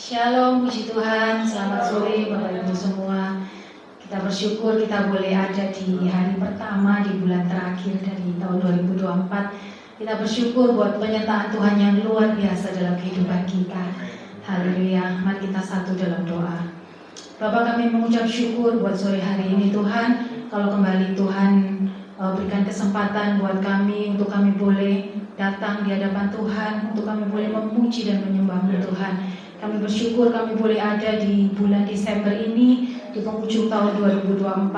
Shalom, puji Tuhan, selamat sore Bapak Ibu semua. Kita bersyukur kita boleh ada di hari pertama di bulan terakhir dari tahun 2024. Kita bersyukur buat penyertaan Tuhan yang luar biasa dalam kehidupan kita. Haleluya, mari kita satu dalam doa. Bapak, kami mengucap syukur buat sore hari ini Tuhan. Kalau kembali Tuhan berikan kesempatan buat kami untuk kami boleh datang di hadapan Tuhan, untuk kami boleh memuji dan menyembah-Mu Tuhan. Kami bersyukur kami boleh ada di bulan Desember ini di penghujung tahun 2024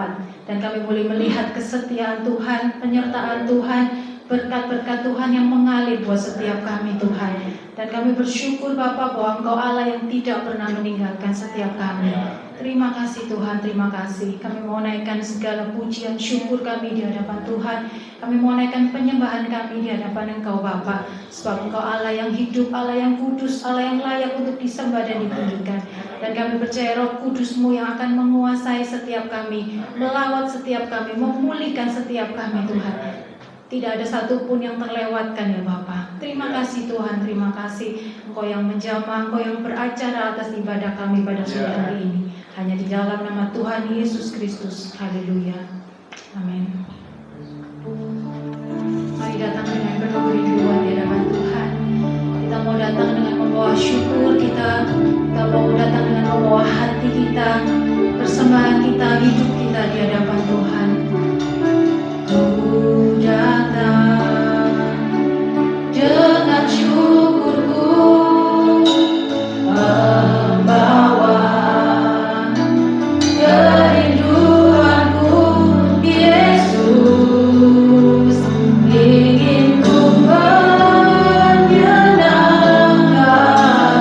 dan kami boleh melihat kesetiaan Tuhan, penyertaan Tuhan, berkat-berkat Tuhan yang mengalir buat setiap kami Tuhan. Dan kami bersyukur Bapa bahwa Engkau Allah yang tidak pernah meninggalkan setiap kami. Terima kasih Tuhan, terima kasih. Kami mau naikkan segala pujian syukur kami di hadapan Tuhan. Kami mau naikkan penyembahan kami di hadapan Engkau Bapa. Sebab Engkau Allah yang hidup, Allah yang kudus, Allah yang layak untuk disembah dan dipujikan. Dan kami percaya Roh Kudus-Mu yang akan menguasai setiap kami, melawat setiap kami, memulihkan setiap kami Tuhan. Tidak ada satupun yang terlewatkan ya Bapa. Terima kasih Tuhan, terima kasih. Engkau yang menjamah, Engkau yang beracara atas ibadah kami pada sore hari ini. Hanya di dalam nama Tuhan Yesus Kristus. Haleluya. Amin. Mari datang dengan penuh kerinduan di hadapan Tuhan. Kita mau datang dengan membawa syukur kita mau datang dengan membawa hati kita, persembahan kita, hidup kita di hadapan Tuhan. Ku datang dengan syukurku, membawa kerinduanku, Yesus, ingin ku menyenangkan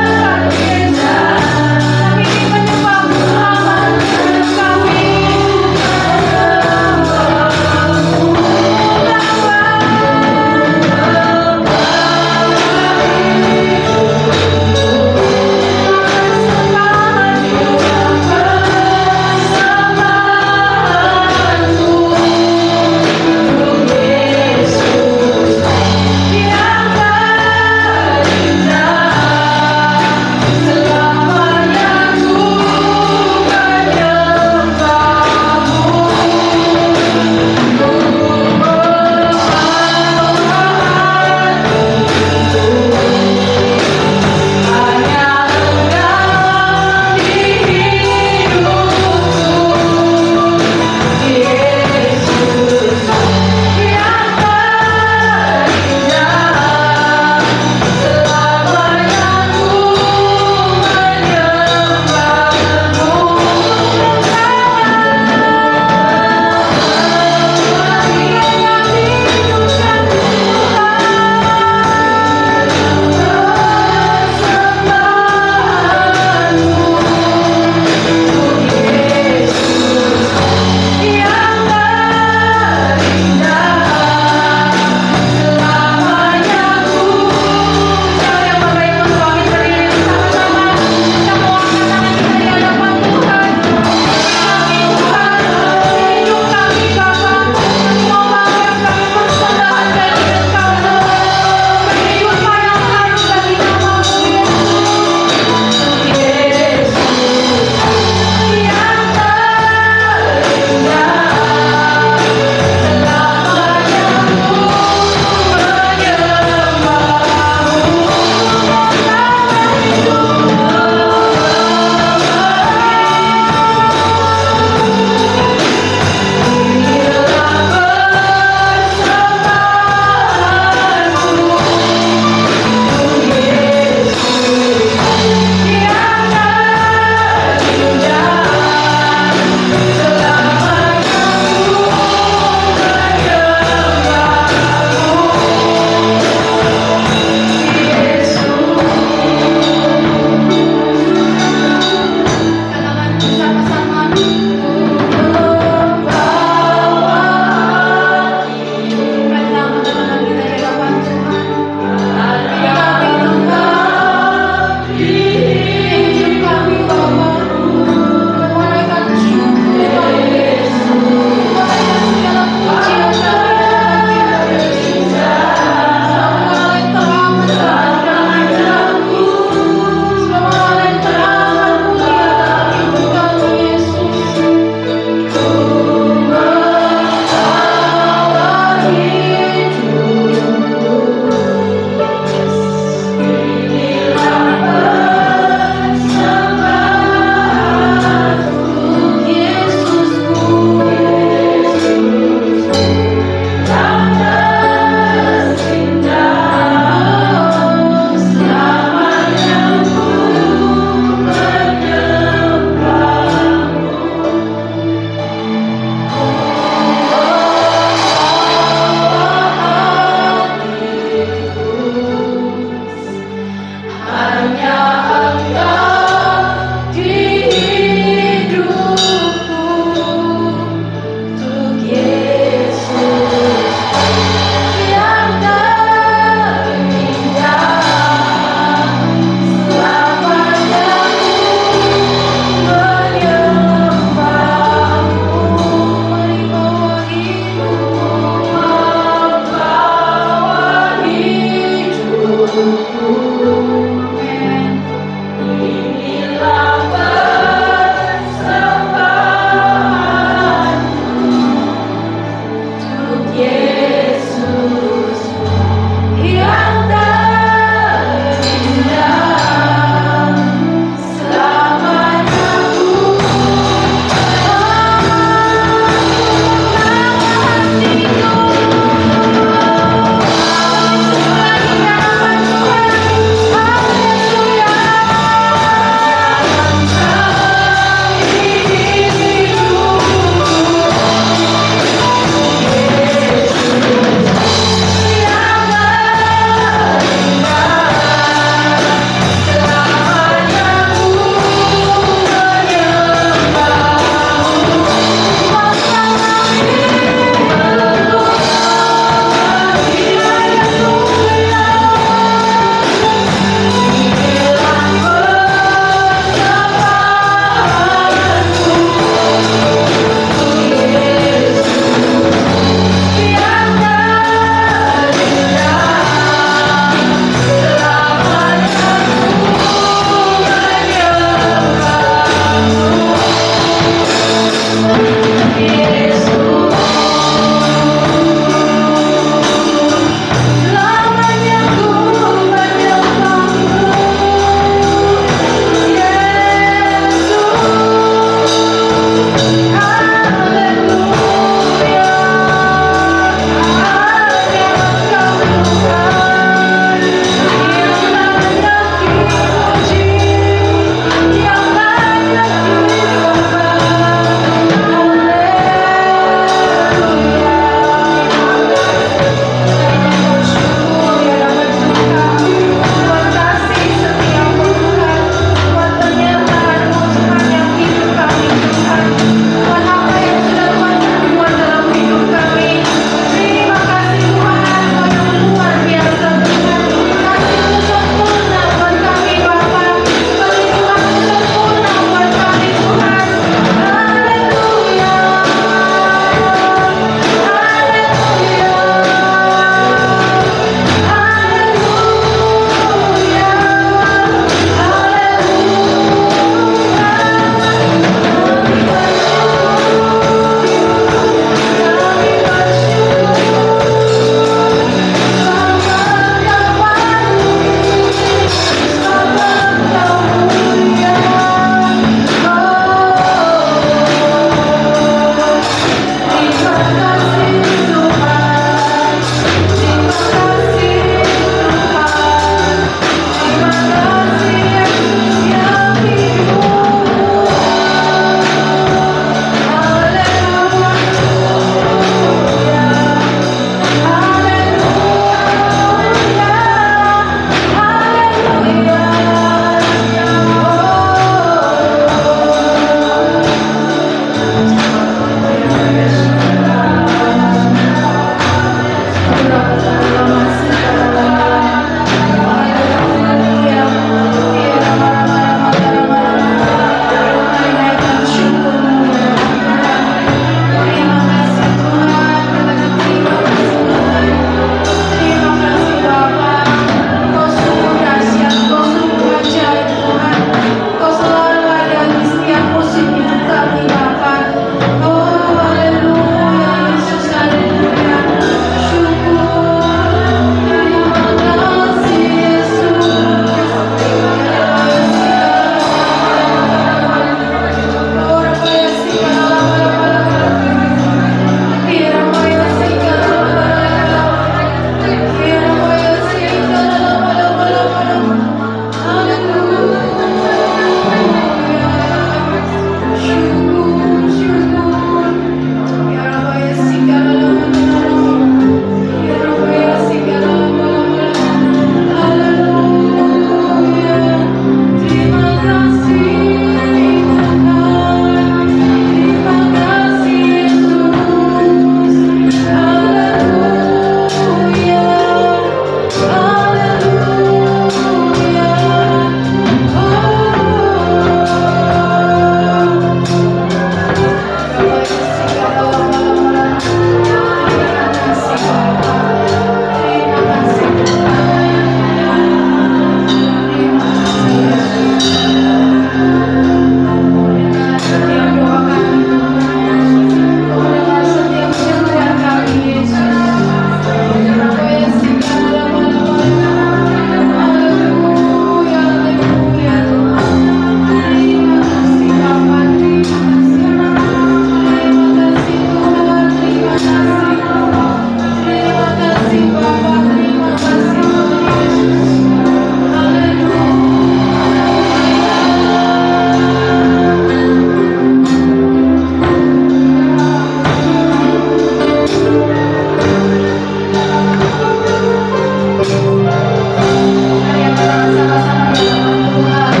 Mari yang sama-sama di hadapan Tuhan.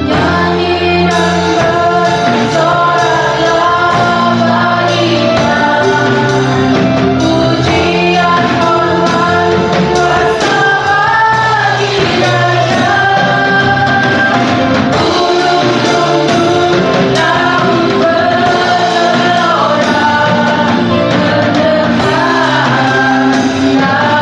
Nyanyi dan bersoraklah baginya. Pujian hormat kuasa bagi Raja. Gunung tunduk, laut bergelora, mendengar nama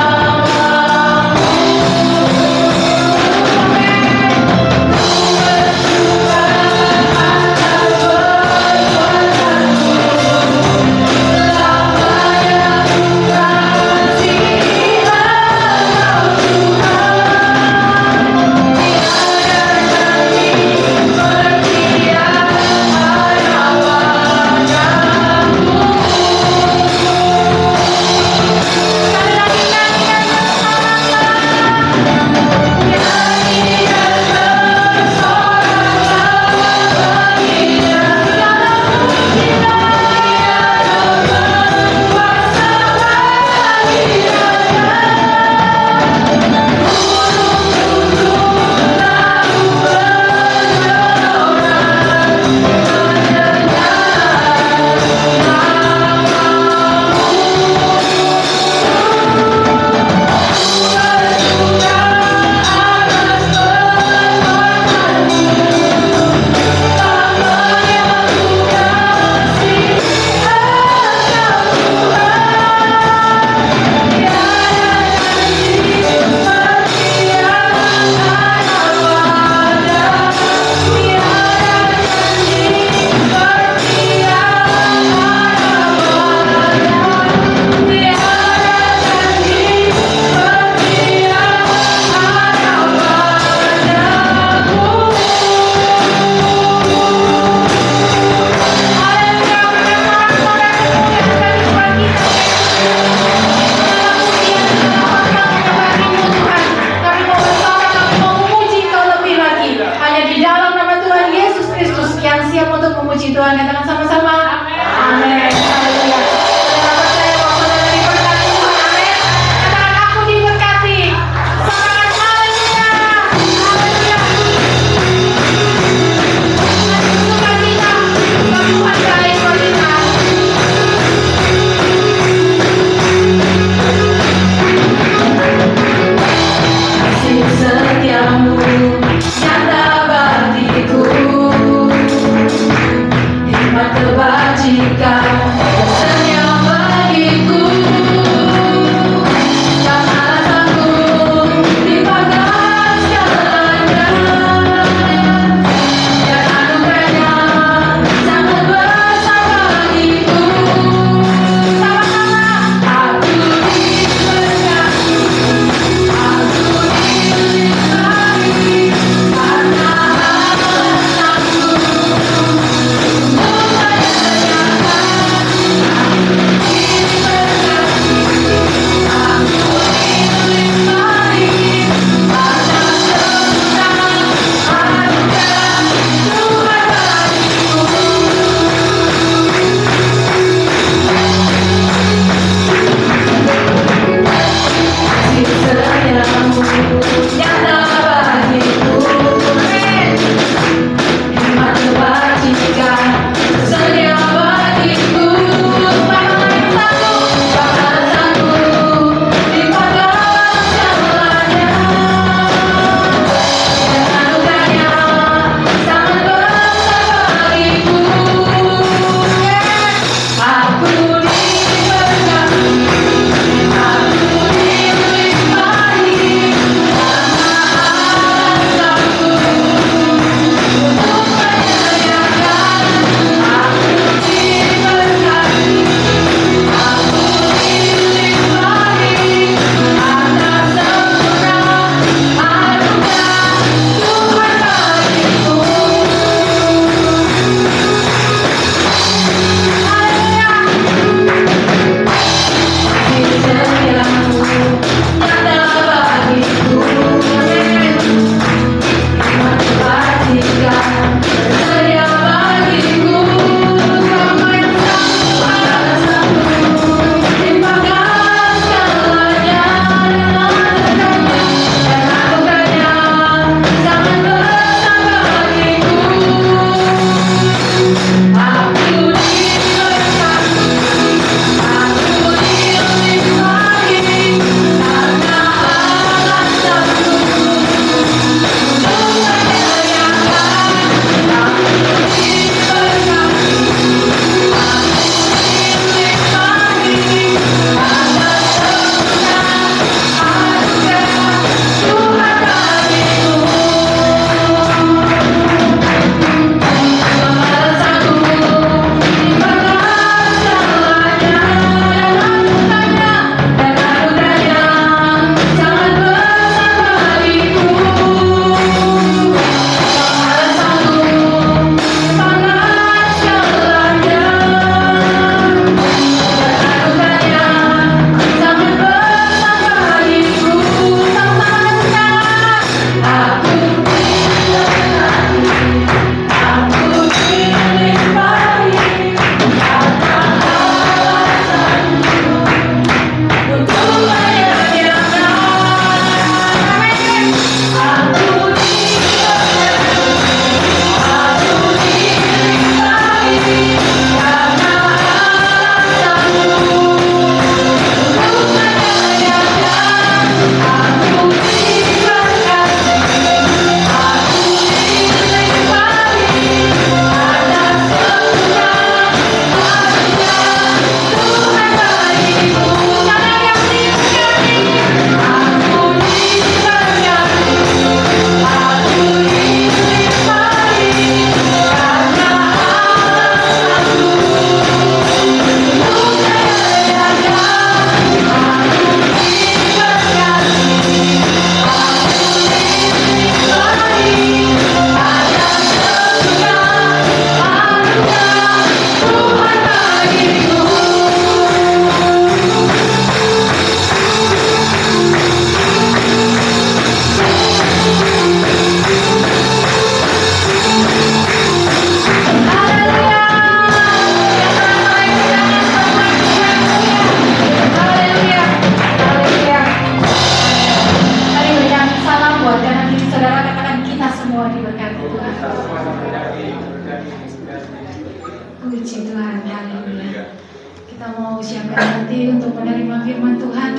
sekali untuk menerima firman Tuhan.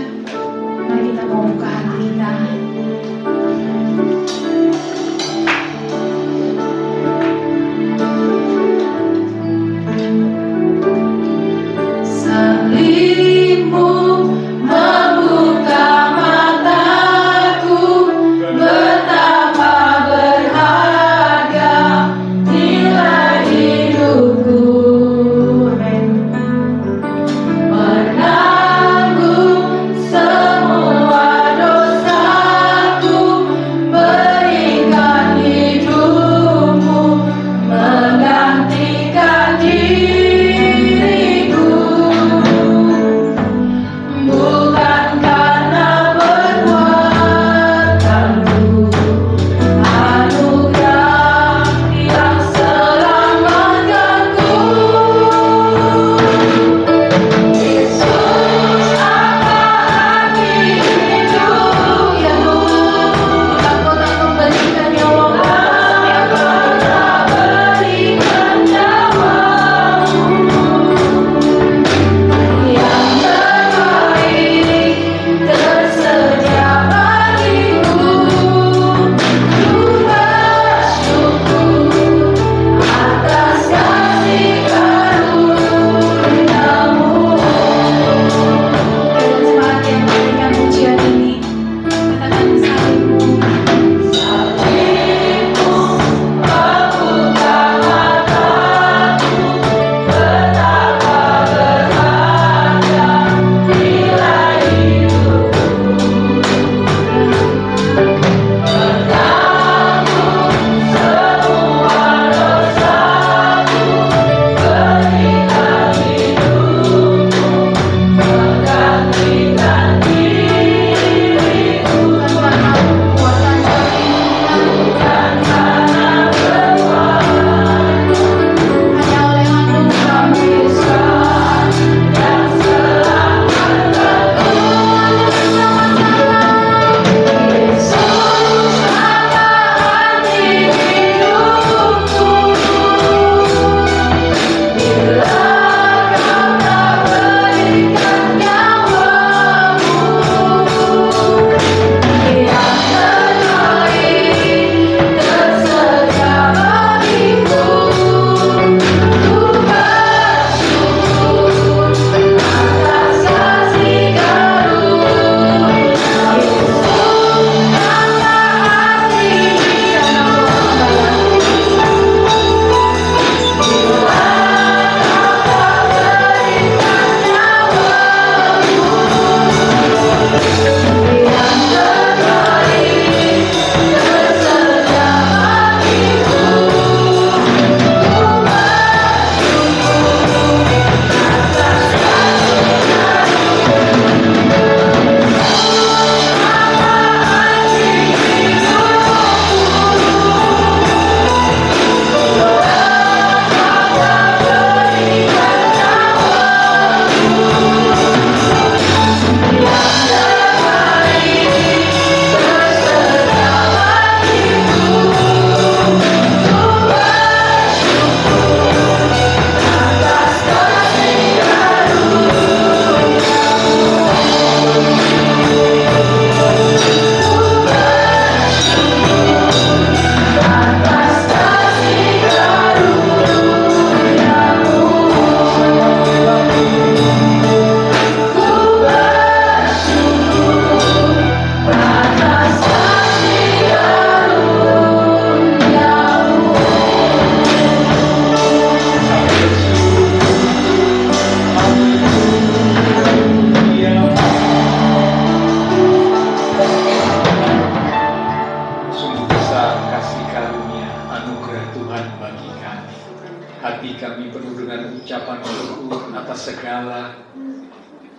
Mari kita mau buka hati kita.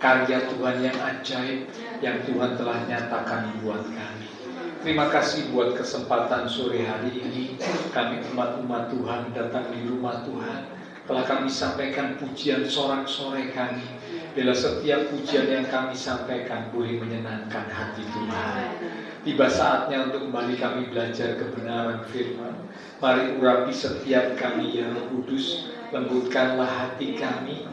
karya Tuhan yang ajaib yang Tuhan telah nyatakan buat kami. Terima kasih buat kesempatan sore hari ini kami umat-umat Tuhan datang di rumah Tuhan. Telah kami sampaikan pujian sorak-sorai kami. Bila setiap pujian yang kami sampaikan boleh menyenangkan hati Tuhan. Tiba saatnya untuk kembali kami belajar kebenaran firman. Mari urapi setiap kami yang kudus, lembutkanlah hati kami.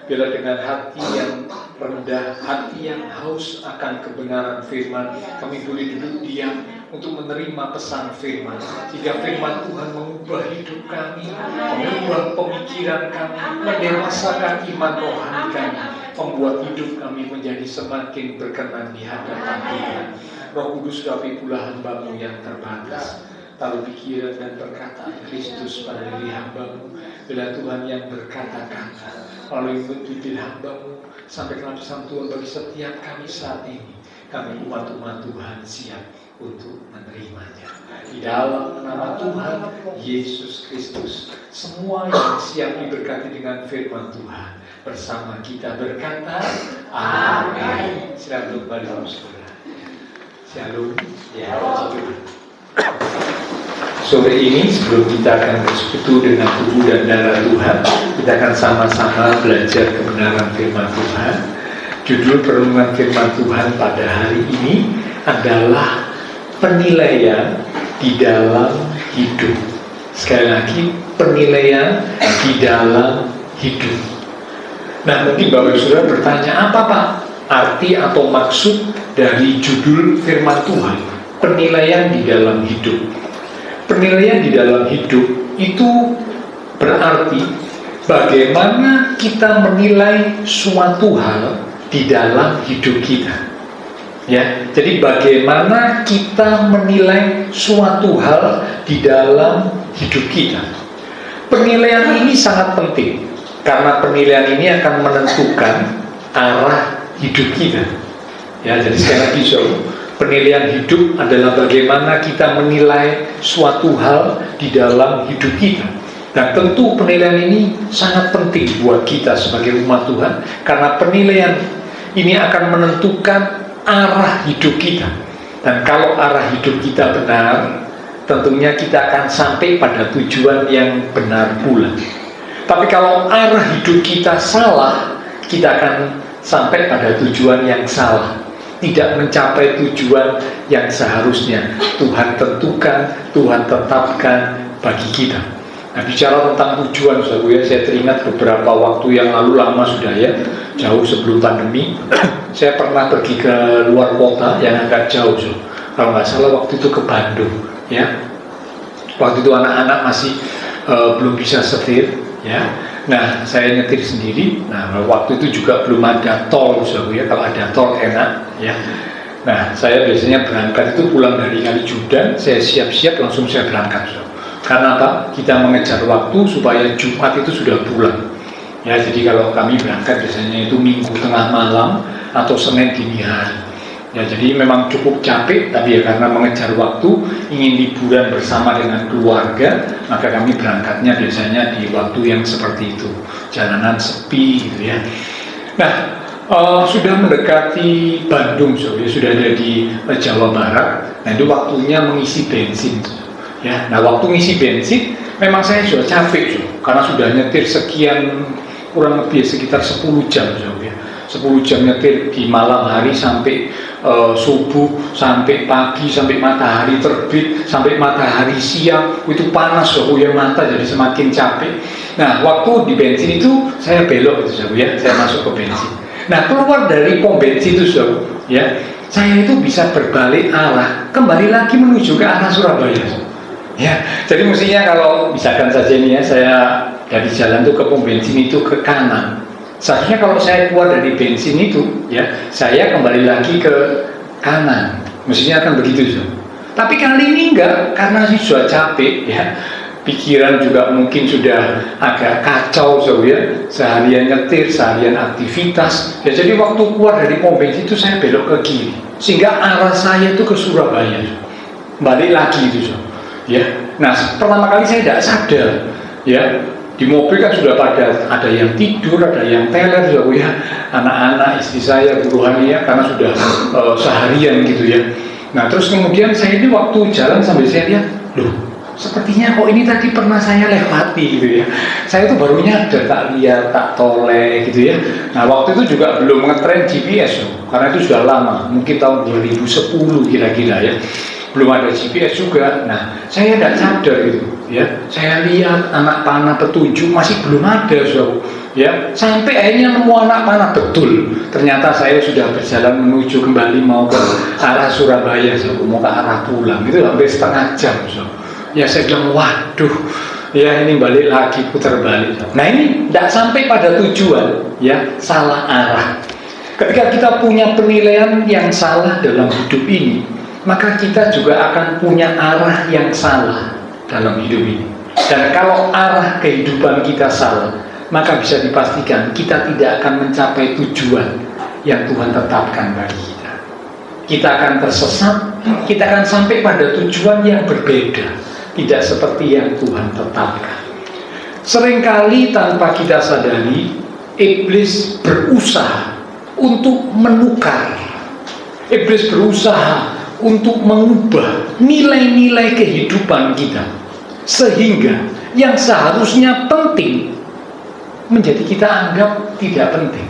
Biarlah dengan hati yang rendah, hati yang haus akan kebenaran firman, kami boleh duduk diam untuk menerima pesan firman. Jika firman Tuhan mengubah hidup kami, mengubah pemikiran kami, mendewasakan iman rohani kami, membuat hidup kami menjadi semakin berkenan di hadapan Tuhan. Roh Kudus, kami pula hamba-Mu yang terbatas. Taruh pikiran dan perkataan Kristus pada diri hamba-Mu. Bila Tuhan yang berkata-kata melalui bibir hamba-Mu sampai ke lapisan Tuhan bagi setiap kami saat ini. Kami umat-umat Tuhan siap untuk menerimanya. Di dalam nama Tuhan Yesus Kristus, semua yang siap diberkati dengan firman Tuhan bersama kita berkata amin. Silakan kembali saudara. Shalom. Ya, sore ini sebelum kita akan bersekutu dengan tubuh dan darah Tuhan, kita akan sama-sama belajar kebenaran firman Tuhan. Judul perenungan firman Tuhan pada hari ini adalah penilaian di dalam hidup. Sekali lagi, penilaian di dalam hidup. Nah, mungkin Bapak Ibu Saudara bertanya, apa Pak arti atau maksud dari judul firman Tuhan, penilaian di dalam hidup? Penilaian di dalam hidup itu berarti bagaimana kita menilai suatu hal di dalam hidup kita. Ya, jadi bagaimana kita menilai suatu hal di dalam hidup kita. Penilaian ini sangat penting karena penilaian ini akan menentukan arah hidup kita. Ya, jadi sekali lagi penilaian hidup adalah bagaimana kita menilai suatu hal di dalam hidup kita. Dan tentu penilaian ini sangat penting buat kita sebagai umat Tuhan, karena penilaian ini akan menentukan arah hidup kita. Dan kalau arah hidup kita benar, tentunya kita akan sampai pada tujuan yang benar pula. Tapi kalau arah hidup kita salah, kita akan sampai pada tujuan yang salah, tidak mencapai tujuan yang seharusnya Tuhan tentukan, Tuhan tetapkan bagi kita. Nah, bicara tentang tujuan, saudara, saya teringat beberapa waktu yang lalu, lama sudah ya, jauh sebelum pandemi, saya pernah pergi ke luar kota yang agak jauh, kalau nggak salah waktu itu ke Bandung, ya. Waktu itu anak-anak masih belum bisa setir, ya. Nah, saya nyetir sendiri. Nah, waktu itu juga belum ada tol, ya. Kalau ada tol enak, ya. Nah, saya biasanya berangkat itu pulang dari Kalijudan, saya siap-siap langsung saya berangkat, Karena apa? Kita mengejar waktu supaya Jumat itu sudah pulang. Ya, jadi kalau kami berangkat biasanya itu Minggu tengah malam atau Senin dini hari. Ya, jadi memang cukup capek, tapi ya karena mengejar waktu, ingin liburan bersama dengan keluarga, maka kami berangkatnya biasanya di waktu yang seperti itu, jalanan sepi gitu ya. Nah, sudah mendekati Bandung, sudah ada di Jawa Barat. Nah, itu waktunya mengisi bensin. Ya, nah waktu ngisi bensin, memang saya sudah capek, karena sudah nyetir sekian, kurang lebih sekitar 10 jam, ya. 10 jam nyetir di malam hari sampai subuh, sampai pagi, sampai matahari terbit, sampai matahari siang, itu panas, ya, mata jadi semakin capek. Nah, waktu di bensin itu saya belok, ya, saya masuk ke bensin. Nah, keluar dari pom bensin itu, ya, saya itu bisa berbalik arah, kembali lagi menuju ke arah Surabaya. Ya, jadi mestinya kalau misalkan saja ini ya, saya dari jalan tuh ke pom bensin itu ke kanan. Seharusnya kalau saya keluar dari bensin itu, ya, saya kembali lagi ke kanan. Mestinya akan begitu, Tapi kali ini enggak, karena sudah capek, ya. Pikiran juga mungkin sudah agak kacau, ya. Seharian nyetir, seharian aktivitas. Ya, jadi waktu keluar dari pom bensin itu saya belok ke kiri, sehingga arah saya itu ke Surabaya. Balik lagi itu, ya. Nah, pertama kali saya tidak sadar, ya, di mobil kan sudah ada yang tidur, ada yang teler, ya, anak-anak, istri saya, buruhannya, ya, karena sudah seharian gitu ya. Nah, terus kemudian saya ini waktu jalan sambil saya lihat, loh, sepertinya kok ini tadi pernah saya lewati gitu ya. Saya itu baru nyadar, tak lihat, tak toleh gitu ya. Nah, waktu itu juga belum ngetren GPS, karena itu sudah lama, mungkin tahun 2010 kira-kira ya. Belum ada GPS juga. Nah, saya tidak sadar gitu, ya. Saya lihat anak panah petunjuk masih belum ada, Ya, sampai akhirnya nemu anak panah. Betul, ternyata saya sudah berjalan menuju kembali mau ke arah Surabaya, so. Mau ke arah pulang itu hampir setengah jam, so. Ya saya bilang, waduh, ya ini balik lagi, putar balik, so. Nah ini tidak sampai pada tujuan, ya, salah arah. Ketika kita punya penilaian yang salah dalam hidup ini, maka kita juga akan punya arah yang salah dalam hidup ini. Dan kalau arah kehidupan kita salah, maka bisa dipastikan kita tidak akan mencapai tujuan yang Tuhan tetapkan bagi kita. Kita akan tersesat, kita akan sampai pada tujuan yang berbeda, tidak seperti yang Tuhan tetapkan. Seringkali tanpa kita sadari, iblis berusaha untuk menukar, iblis berusaha untuk mengubah nilai-nilai kehidupan kita, sehingga yang seharusnya penting menjadi kita anggap tidak penting.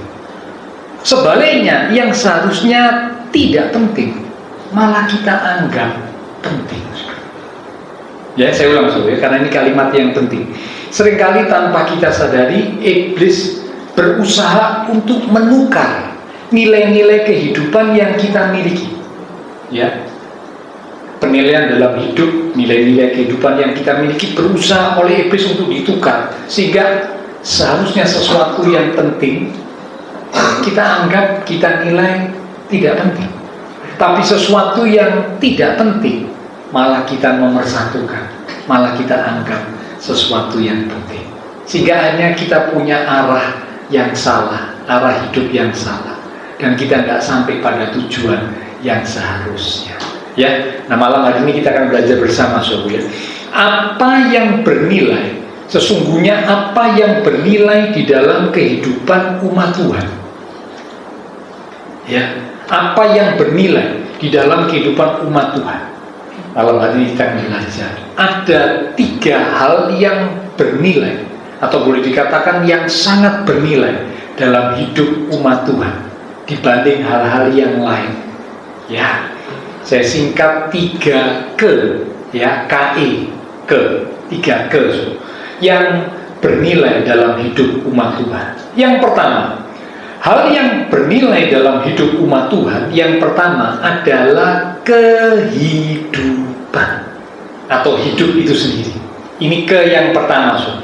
Sebaliknya, yang seharusnya tidak penting malah kita anggap penting. Ya, saya ulang ya, karena ini kalimat yang penting. Seringkali tanpa kita sadari, iblis berusaha untuk menukar nilai-nilai kehidupan yang kita miliki. Ya, penilaian dalam hidup, nilai-nilai kehidupan yang kita miliki berusaha oleh iblis untuk ditukar, sehingga seharusnya sesuatu yang penting kita anggap, kita nilai tidak penting. Tapi sesuatu yang tidak penting malah kita nomorsatukan, malah kita anggap sesuatu yang penting. Sehingga akhirnya kita punya arah yang salah, arah hidup yang salah, dan kita tidak sampai pada tujuan yang seharusnya. Ya, nah malam hari ini kita akan belajar bersama, saudara. Apa yang bernilai? Sesungguhnya apa yang bernilai di dalam kehidupan umat Tuhan? Ya, apa yang bernilai di dalam kehidupan umat Tuhan? Malam hari ini kita akan belajar. Ada 3 hal yang bernilai, atau boleh dikatakan yang sangat bernilai dalam hidup umat Tuhan dibanding hal-hal yang lain. Ya, saya singkat 3 ke, ya, KE, ke, 3 ke. Yang bernilai dalam hidup umat Tuhan. Yang pertama, hal yang bernilai dalam hidup umat Tuhan, yang pertama adalah kehidupan atau hidup itu sendiri. Ini ke yang pertama, so.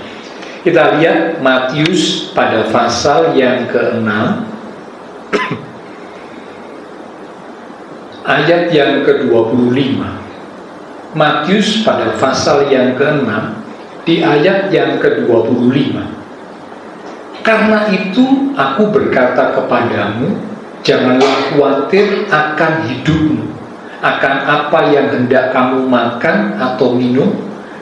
Kita lihat Matius pada pasal yang ke-6 ayat yang ke-25. Matius pada pasal yang ke-6 di ayat yang ke-25. Karena itu aku berkata kepadamu, janganlah khawatir akan hidupmu, akan apa yang hendak kamu makan atau minum,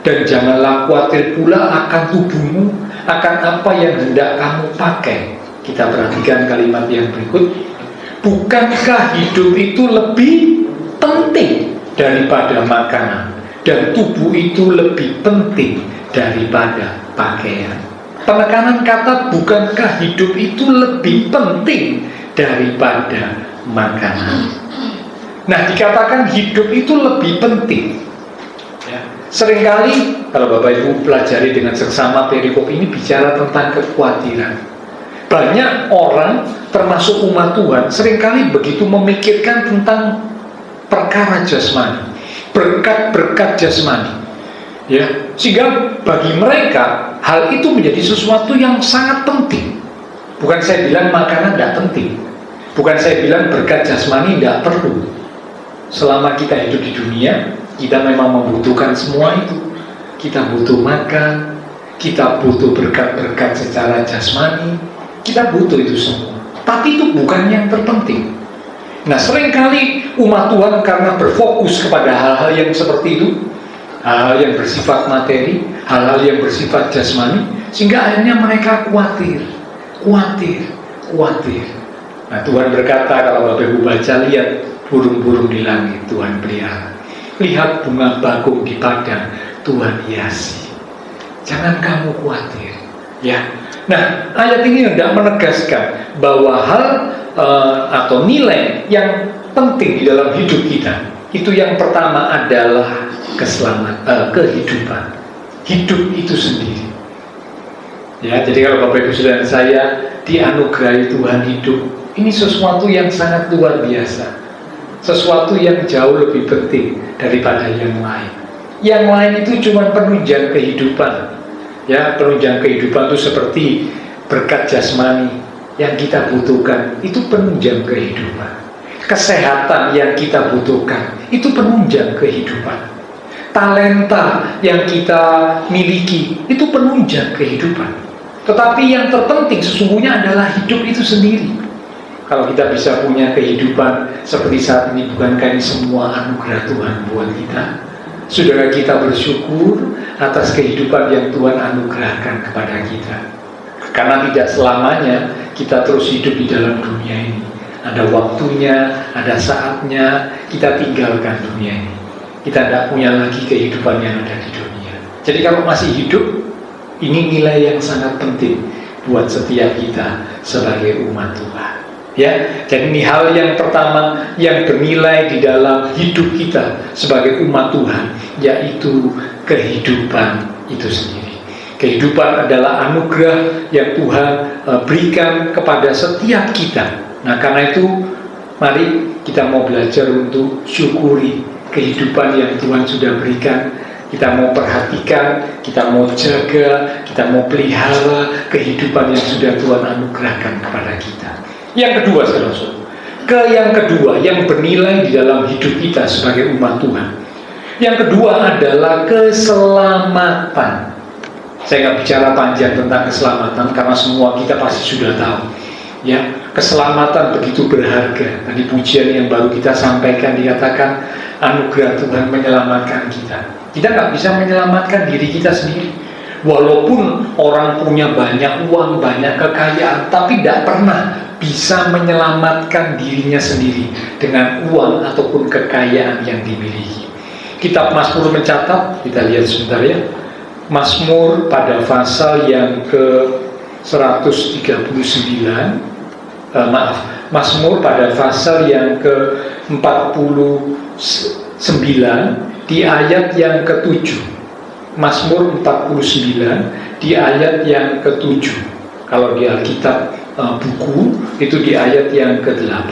dan janganlah khawatir pula akan tubuhmu, akan apa yang hendak kamu pakai. Kita perhatikan kalimat yang berikut. Bukankah hidup itu lebih penting daripada makanan, dan tubuh itu lebih penting daripada pakaian? Penekanan kata bukankah hidup itu lebih penting daripada makanan. Nah, dikatakan hidup itu lebih penting, ya. Seringkali kalau Bapak Ibu pelajari dengan seksama perikop ini bicara tentang kekhawatiran. Banyak orang termasuk umat Tuhan seringkali begitu memikirkan tentang perkara jasmani, berkat-berkat jasmani, ya, sehingga bagi mereka hal itu menjadi sesuatu yang sangat penting. Bukan saya bilang makanan tidak penting, bukan saya bilang berkat jasmani tidak perlu. Selama kita hidup di dunia, kita memang membutuhkan semua itu. Kita butuh makan, kita butuh berkat-berkat secara jasmani, kita butuh itu semua. Tapi itu bukan yang terpenting. Nah, seringkali umat Tuhan karena berfokus kepada hal-hal yang seperti itu, hal-hal yang bersifat materi, hal-hal yang bersifat jasmani, sehingga akhirnya mereka khawatir. Nah, Tuhan berkata, kalau Bapak Ibu baca, lihat burung-burung di langit Tuhan pelihara, lihat bunga bakung di padang Tuhan hiasi. Jangan kamu khawatir, ya. Nah, ayat ini hendak menegaskan bahwa hal atau nilai yang penting di dalam hidup kita itu yang pertama adalah kehidupan. Hidup itu sendiri. Ya, jadi kalau Bapak Ibu Saudara saya dianugerahi Tuhan hidup, ini sesuatu yang sangat luar biasa, sesuatu yang jauh lebih penting daripada yang lain. Yang lain itu cuma penunjang kehidupan. Ya, penunjang kehidupan itu seperti berkat jasmani yang kita butuhkan, itu penunjang kehidupan. Kesehatan yang kita butuhkan, itu penunjang kehidupan. Talenta yang kita miliki, itu penunjang kehidupan. Tetapi yang terpenting sesungguhnya adalah hidup itu sendiri. Kalau kita bisa punya kehidupan seperti saat ini, bukankah ini semua anugerah Tuhan buat kita? Saudara, kita bersyukur atas kehidupan yang Tuhan anugerahkan kepada kita. Karena tidak selamanya kita terus hidup di dalam dunia ini. Ada waktunya, ada saatnya kita tinggalkan dunia ini. Kita tidak punya lagi kehidupan yang ada di dunia. Jadi kalau masih hidup, ini nilai yang sangat penting buat setiap kita sebagai umat Tuhan. Ya, jadi ini hal yang pertama yang bernilai di dalam hidup kita sebagai umat Tuhan, yaitu kehidupan itu sendiri. Kehidupan adalah anugerah yang Tuhan berikan kepada setiap kita. Nah, karena itu mari kita mau belajar untuk syukuri kehidupan yang Tuhan sudah berikan. Kita mau perhatikan, kita mau jaga, kita mau pelihara kehidupan yang sudah Tuhan anugerahkan kepada kita. Yang kedua, saudara-saudara, yang kedua yang bernilai di dalam hidup kita sebagai umat Tuhan, yang kedua adalah keselamatan. Saya nggak bicara panjang tentang keselamatan karena semua kita pasti sudah tahu. Ya, keselamatan begitu berharga. Tadi pujian yang baru kita sampaikan dikatakan anugerah Tuhan menyelamatkan kita. Kita nggak bisa menyelamatkan diri kita sendiri. Walaupun orang punya banyak uang, banyak kekayaan, tapi tidak pernah bisa menyelamatkan dirinya sendiri dengan uang ataupun kekayaan yang dimiliki. Kitab Mazmur mencatat, kita lihat sebentar ya, Mazmur pada pasal yang ke 139, Mazmur pada pasal yang ke 49 di ayat yang ke-7. Mazmur 49 di ayat yang ke-7. Kalau di Alkitab buku itu di ayat yang ke-8.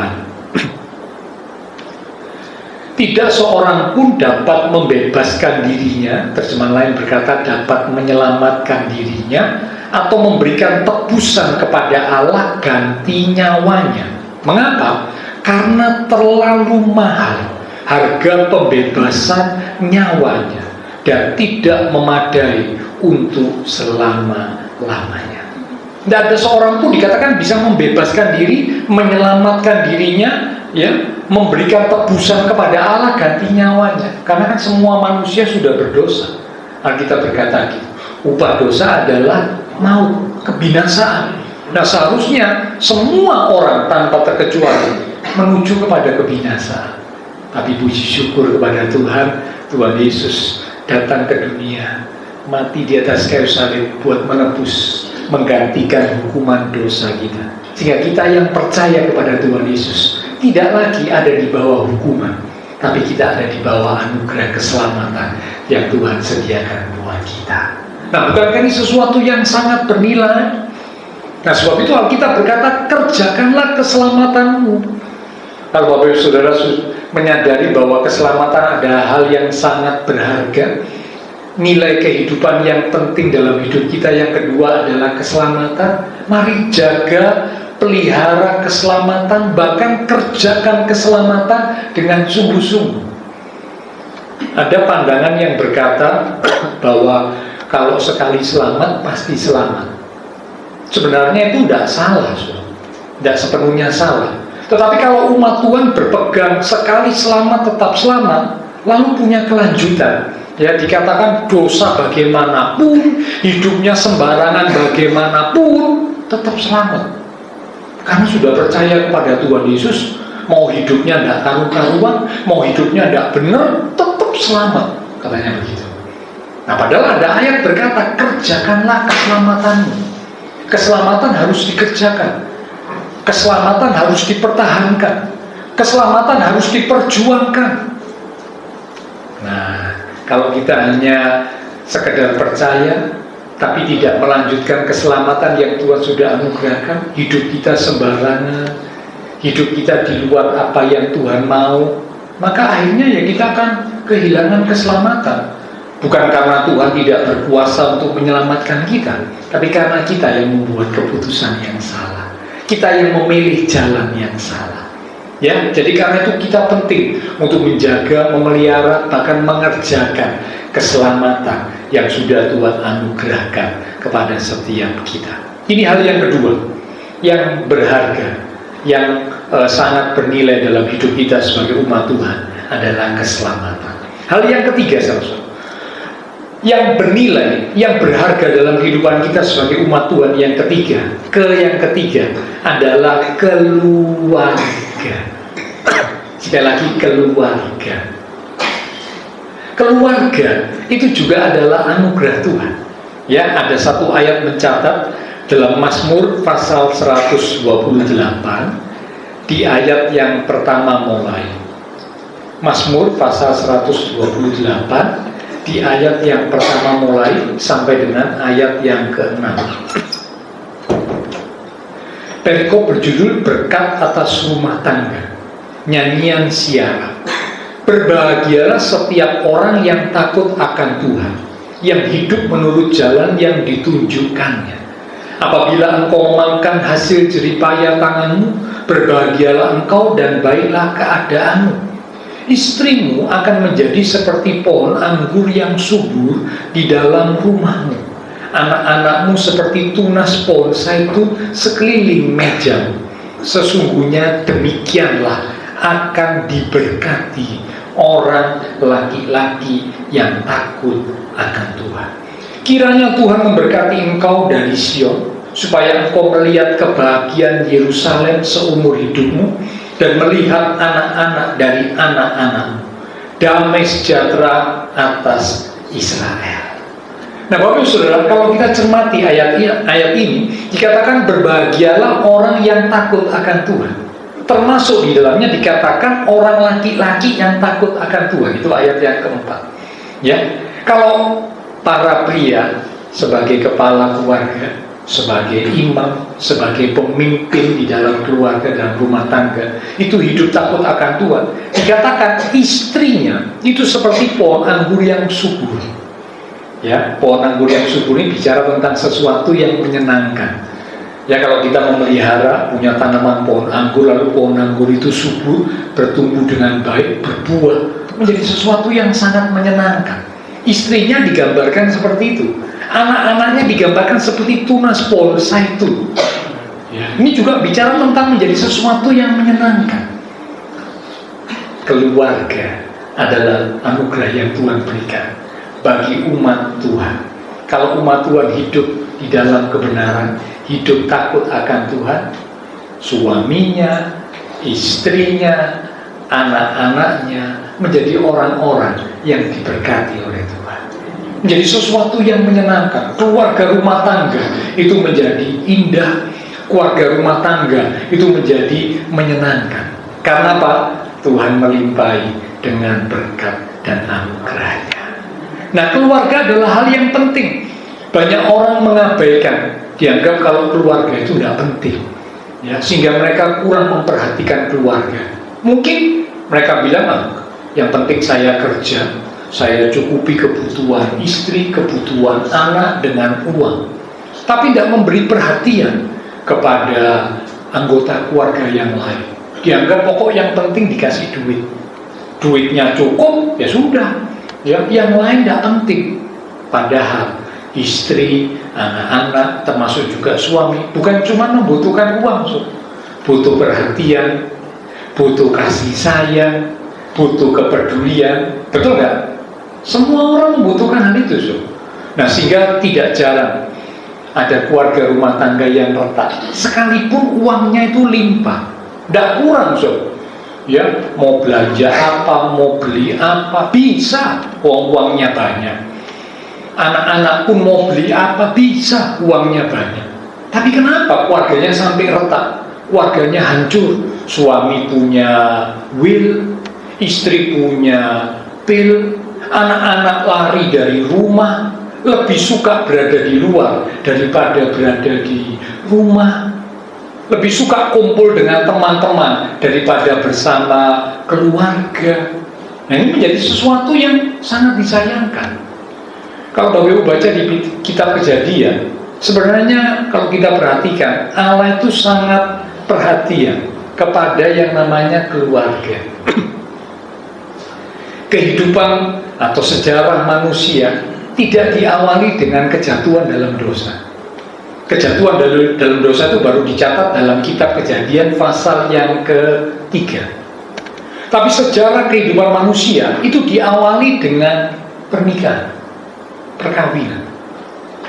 Tidak seorang pun dapat membebaskan dirinya, terjemahan lain berkata dapat menyelamatkan dirinya atau memberikan tebusan kepada Allah ganti nyawanya. Mengapa? Karena terlalu mahal harga pembebasan nyawanya dan tidak memadai untuk selama-lamanya. Tidak ada seorang pun dikatakan bisa membebaskan diri, menyelamatkan dirinya, ya, memberikan tebusan kepada Allah ganti nyawanya. Karena kan semua manusia sudah berdosa. Alkitab berkata gitu, upah dosa adalah maut, kebinasaan. Nah, seharusnya semua orang tanpa terkecuali menuju kepada kebinasaan. Tapi puji syukur kepada Tuhan, Tuhan Yesus datang ke dunia, mati di atas kayu salib buat menebus, menggantikan hukuman dosa kita. Sehingga kita yang percaya kepada Tuhan Yesus tidak lagi ada di bawah hukuman, tapi kita ada di bawah anugerah keselamatan yang Tuhan sediakan buat kita. Nah, bukankah ini sesuatu yang sangat bernilai? Nah, sebab itu Alkitab berkata, kerjakanlah keselamatanmu. Kalau Bapak Ibu Saudara menyadari bahwa keselamatan adalah hal yang sangat berharga, nilai kehidupan yang penting dalam hidup kita yang kedua adalah keselamatan. Mari jaga, pelihara keselamatan, bahkan kerjakan keselamatan dengan sungguh-sungguh. Ada pandangan yang berkata bahwa kalau sekali selamat pasti selamat. Sebenarnya itu tidak salah, tidak sepenuhnya salah. Tetapi kalau umat Tuhan berpegang sekali selamat tetap selamat, lalu punya kelanjutan, ya, dikatakan dosa bagaimanapun, hidupnya sembarangan bagaimanapun, tetap selamat. Karena sudah percaya kepada Tuhan Yesus, mau hidupnya tidak karu-karuan, mau hidupnya tidak benar, tetap selamat, katanya begitu. Nah, padahal ada ayat berkata, kerjakanlah keselamatanmu. Keselamatan harus dikerjakan. Keselamatan harus dipertahankan. Keselamatan harus diperjuangkan. Nah, kalau kita hanya sekedar percaya, tapi tidak melanjutkan keselamatan yang Tuhan sudah anugerahkan, hidup kita sembarangan, hidup kita di luar apa yang Tuhan mau, maka akhirnya ya kita akan kehilangan keselamatan. Bukan karena Tuhan tidak berkuasa untuk menyelamatkan kita, tapi karena kita yang membuat keputusan yang salah, kita yang memilih jalan yang salah. Ya, jadi karena itu kita penting untuk menjaga, memelihara, bahkan mengerjakan keselamatan yang sudah Tuhan anugerahkan kepada setiap kita. Ini hal yang kedua, yang berharga, yang sangat bernilai dalam hidup kita sebagai umat Tuhan adalah keselamatan. Hal yang ketiga, saudara, yang bernilai, yang berharga dalam kehidupan kita sebagai umat Tuhan yang ketiga adalah keluarga. Sekali lagi, keluarga. Keluarga itu juga adalah anugerah Tuhan. Ya, ada satu ayat mencatat dalam Mazmur pasal 128 di ayat yang pertama mulai. Mazmur pasal 128 di ayat yang pertama mulai sampai dengan ayat yang ke-6. Perikop berjudul Berkat Atas Rumah Tangga, nyanyian Siara. Berbahagialah setiap orang yang takut akan Tuhan, yang hidup menurut jalan yang ditunjukkannya. Apabila engkau memakan hasil jeripaya tanganmu, berbahagialah engkau dan baiklah keadaanmu. Istrimu akan menjadi seperti pohon anggur yang subur di dalam rumahmu. Anak-anakmu seperti tunas pohon zaitun sekeliling mejamu. Sesungguhnya demikianlah akan diberkati orang laki-laki yang takut akan Tuhan. Kiranya Tuhan memberkati engkau dari Sion, supaya engkau melihat kebahagiaan Yerusalem seumur hidupmu, dan melihat anak-anak dari anak-anakmu, damai sejahtera atas Israel. Nah, Bapak Ibu Saudara, kalau kita cermati ayat ini, dikatakan berbahagialah orang yang takut akan Tuhan. Termasuk di dalamnya dikatakan orang laki-laki yang takut akan Tuhan. Itu ayat yang keempat. Ya, kalau para pria sebagai kepala keluarga, sebagai imam, sebagai pemimpin di dalam keluarga dan rumah tangga, itu hidup takut akan Tuhan. Dikatakan istrinya itu seperti pohon anggur yang subur. Ya, pohon anggur yang subur ini bicara tentang sesuatu yang menyenangkan. Ya, kalau kita memelihara, punya tanaman pohon anggur, lalu pohon anggur itu subur, bertumbuh dengan baik, berbuah, menjadi sesuatu yang sangat menyenangkan. Istrinya digambarkan seperti itu. Anak-anaknya digambarkan seperti tunas pohon zaitun. Ya, ini juga bicara tentang menjadi sesuatu yang menyenangkan. Keluarga adalah anugerah yang Tuhan berikan bagi umat Tuhan. Kalau umat Tuhan hidup di dalam kebenaran, hidup takut akan Tuhan, suaminya, istrinya, anak-anaknya menjadi orang-orang yang diberkati oleh Tuhan. Menjadi sesuatu yang menyenangkan. Keluarga rumah tangga itu menjadi indah. Keluarga rumah tangga itu menjadi menyenangkan. Karena apa? Tuhan melimpahi dengan berkat dan anugerahnya. Nah, keluarga adalah hal yang penting. Banyak orang mengabaikan, dianggap kalau keluarga itu tidak penting, ya, sehingga mereka kurang memperhatikan keluarga. Mungkin mereka bilang, yang penting saya kerja, saya cukupi kebutuhan istri, kebutuhan anak dengan uang, tapi tidak memberi perhatian kepada anggota keluarga yang lain. Dianggap pokok yang penting dikasih duit, duitnya cukup, ya sudah, ya, yang lain tidak penting. Padahal istri, anak-anak, termasuk juga suami, bukan cuma membutuhkan uang, butuh perhatian, butuh kasih sayang, butuh kepedulian, betul nggak? Semua orang membutuhkan hal itu, Nah, sehingga tidak jarang ada keluarga rumah tangga yang retak, sekalipun uangnya itu limpah, tidak kurang, ya, mau belanja apa, mau beli apa, bisa, uangnya banyak. Anak-anak pun mau beli apa, bisa, uangnya banyak. Tapi kenapa keluarganya sampai retak? Keluarganya hancur. Suami punya will, istri punya pil, anak-anak lari dari rumah, lebih suka berada di luar daripada berada di rumah, lebih suka kumpul dengan teman-teman daripada bersama keluarga. Nah, ini menjadi sesuatu yang sangat disayangkan. Kalau Bapak Ibu baca di kitab Kejadian, sebenarnya kalau kita perhatikan, Allah itu sangat perhatian kepada yang namanya keluarga. Kehidupan atau sejarah manusia tidak diawali dengan kejatuhan dalam dosa. Kejatuhan dalam dosa itu baru dicatat dalam kitab Kejadian pasal yang ke-3. Tapi sejarah kehidupan manusia itu diawali dengan pernikahan, perkawinan.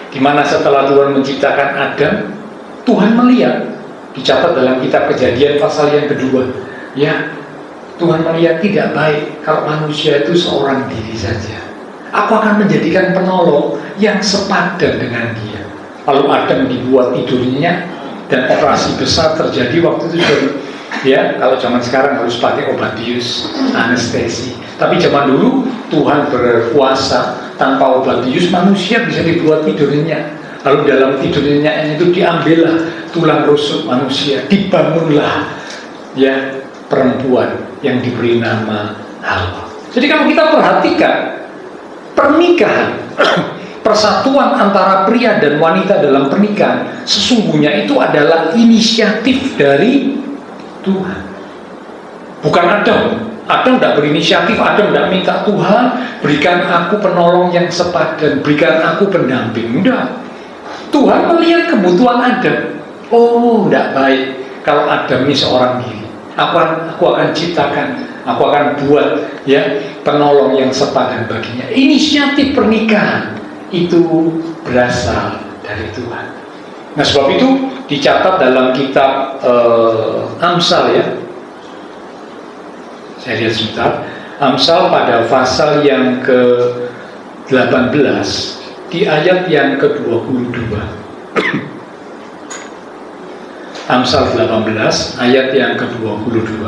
Di mana setelah Tuhan menciptakan Adam, Tuhan melihat, dicatat dalam kitab Kejadian pasal yang kedua, ya, Tuhan melihat tidak baik kalau manusia itu seorang diri saja. Aku akan menjadikan penolong yang sepadan dengan dia. Lalu Adam dibuat tidurnya, dan operasi besar terjadi waktu itu. Ya, kalau zaman sekarang harus pakai obat bius, anestesi. Tapi zaman dulu Tuhan berkuasa, tanpa obat bius manusia bisa dibuat tidurnya. Lalu dalam tidurnya itu diambillah tulang rusuk manusia, dibangunlah ya perempuan yang diberi nama Hawa. Jadi kalau kita perhatikan pernikahan, persatuan antara pria dan wanita dalam pernikahan, sesungguhnya itu adalah inisiatif dari Tuhan, bukan Adam. Adam tidak berinisiatif, Adam tidak minta Tuhan berikan aku penolong yang sepadan, berikan aku pendamping. Enggak. Tuhan melihat kebutuhan Adam. Oh, tidak baik kalau Adam ini seorang diri. Aku akan ciptakan, aku akan buat ya penolong yang sepadan baginya. Inisiatif pernikahan itu berasal dari Tuhan. Nah, sebab itu dicatat dalam kitab Amsal ya. Saya lihat sebentar. Amsal pada pasal yang ke-18 di ayat yang ke-22. Amsal 18 ayat yang ke-22.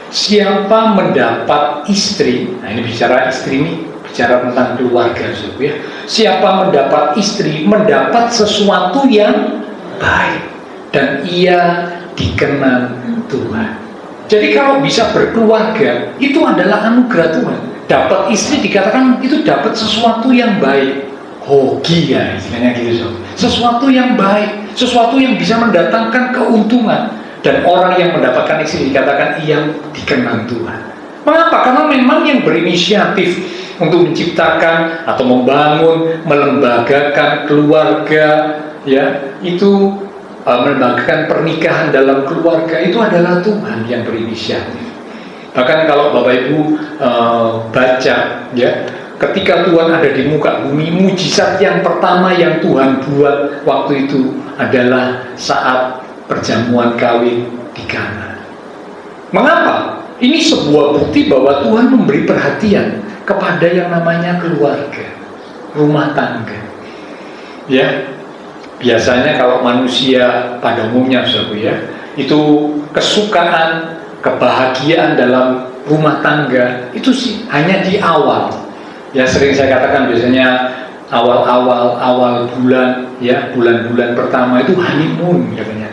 Siapa mendapat istri, nah ini bicara istri ini, bicara tentang keluarga ya. Siapa mendapat istri, mendapat sesuatu yang baik, dan ia dikenal Tuhan. Jadi kalau bisa berkeluarga, itu adalah anugerah Tuhan. Dapat istri dikatakan itu dapat sesuatu yang baik. Hoki ya istilahnya gitu. Sesuatu yang baik, sesuatu yang bisa mendatangkan keuntungan. Dan orang yang mendapatkan istri dikatakan ia dikenal Tuhan. Mengapa? Karena memang yang berinisiatif untuk menciptakan atau membangun, melembagakan keluarga, ya, itu melembagakan pernikahan dalam keluarga itu adalah Tuhan yang berinisiatif. Bahkan kalau Bapak Ibu baca, ya, ketika Tuhan ada di muka bumi, mujizat yang pertama yang Tuhan buat waktu itu adalah saat perjamuan kawin di Kana. Mengapa? Ini sebuah bukti bahwa Tuhan memberi perhatian kepada yang namanya keluarga, rumah tangga. Ya, biasanya kalau manusia pada umumnya, saudara ya, itu kesukaan, kebahagiaan dalam rumah tangga itu sih hanya di awal. Ya, sering saya katakan biasanya awal bulan, ya, bulan-bulan pertama itu honeymoon katanya.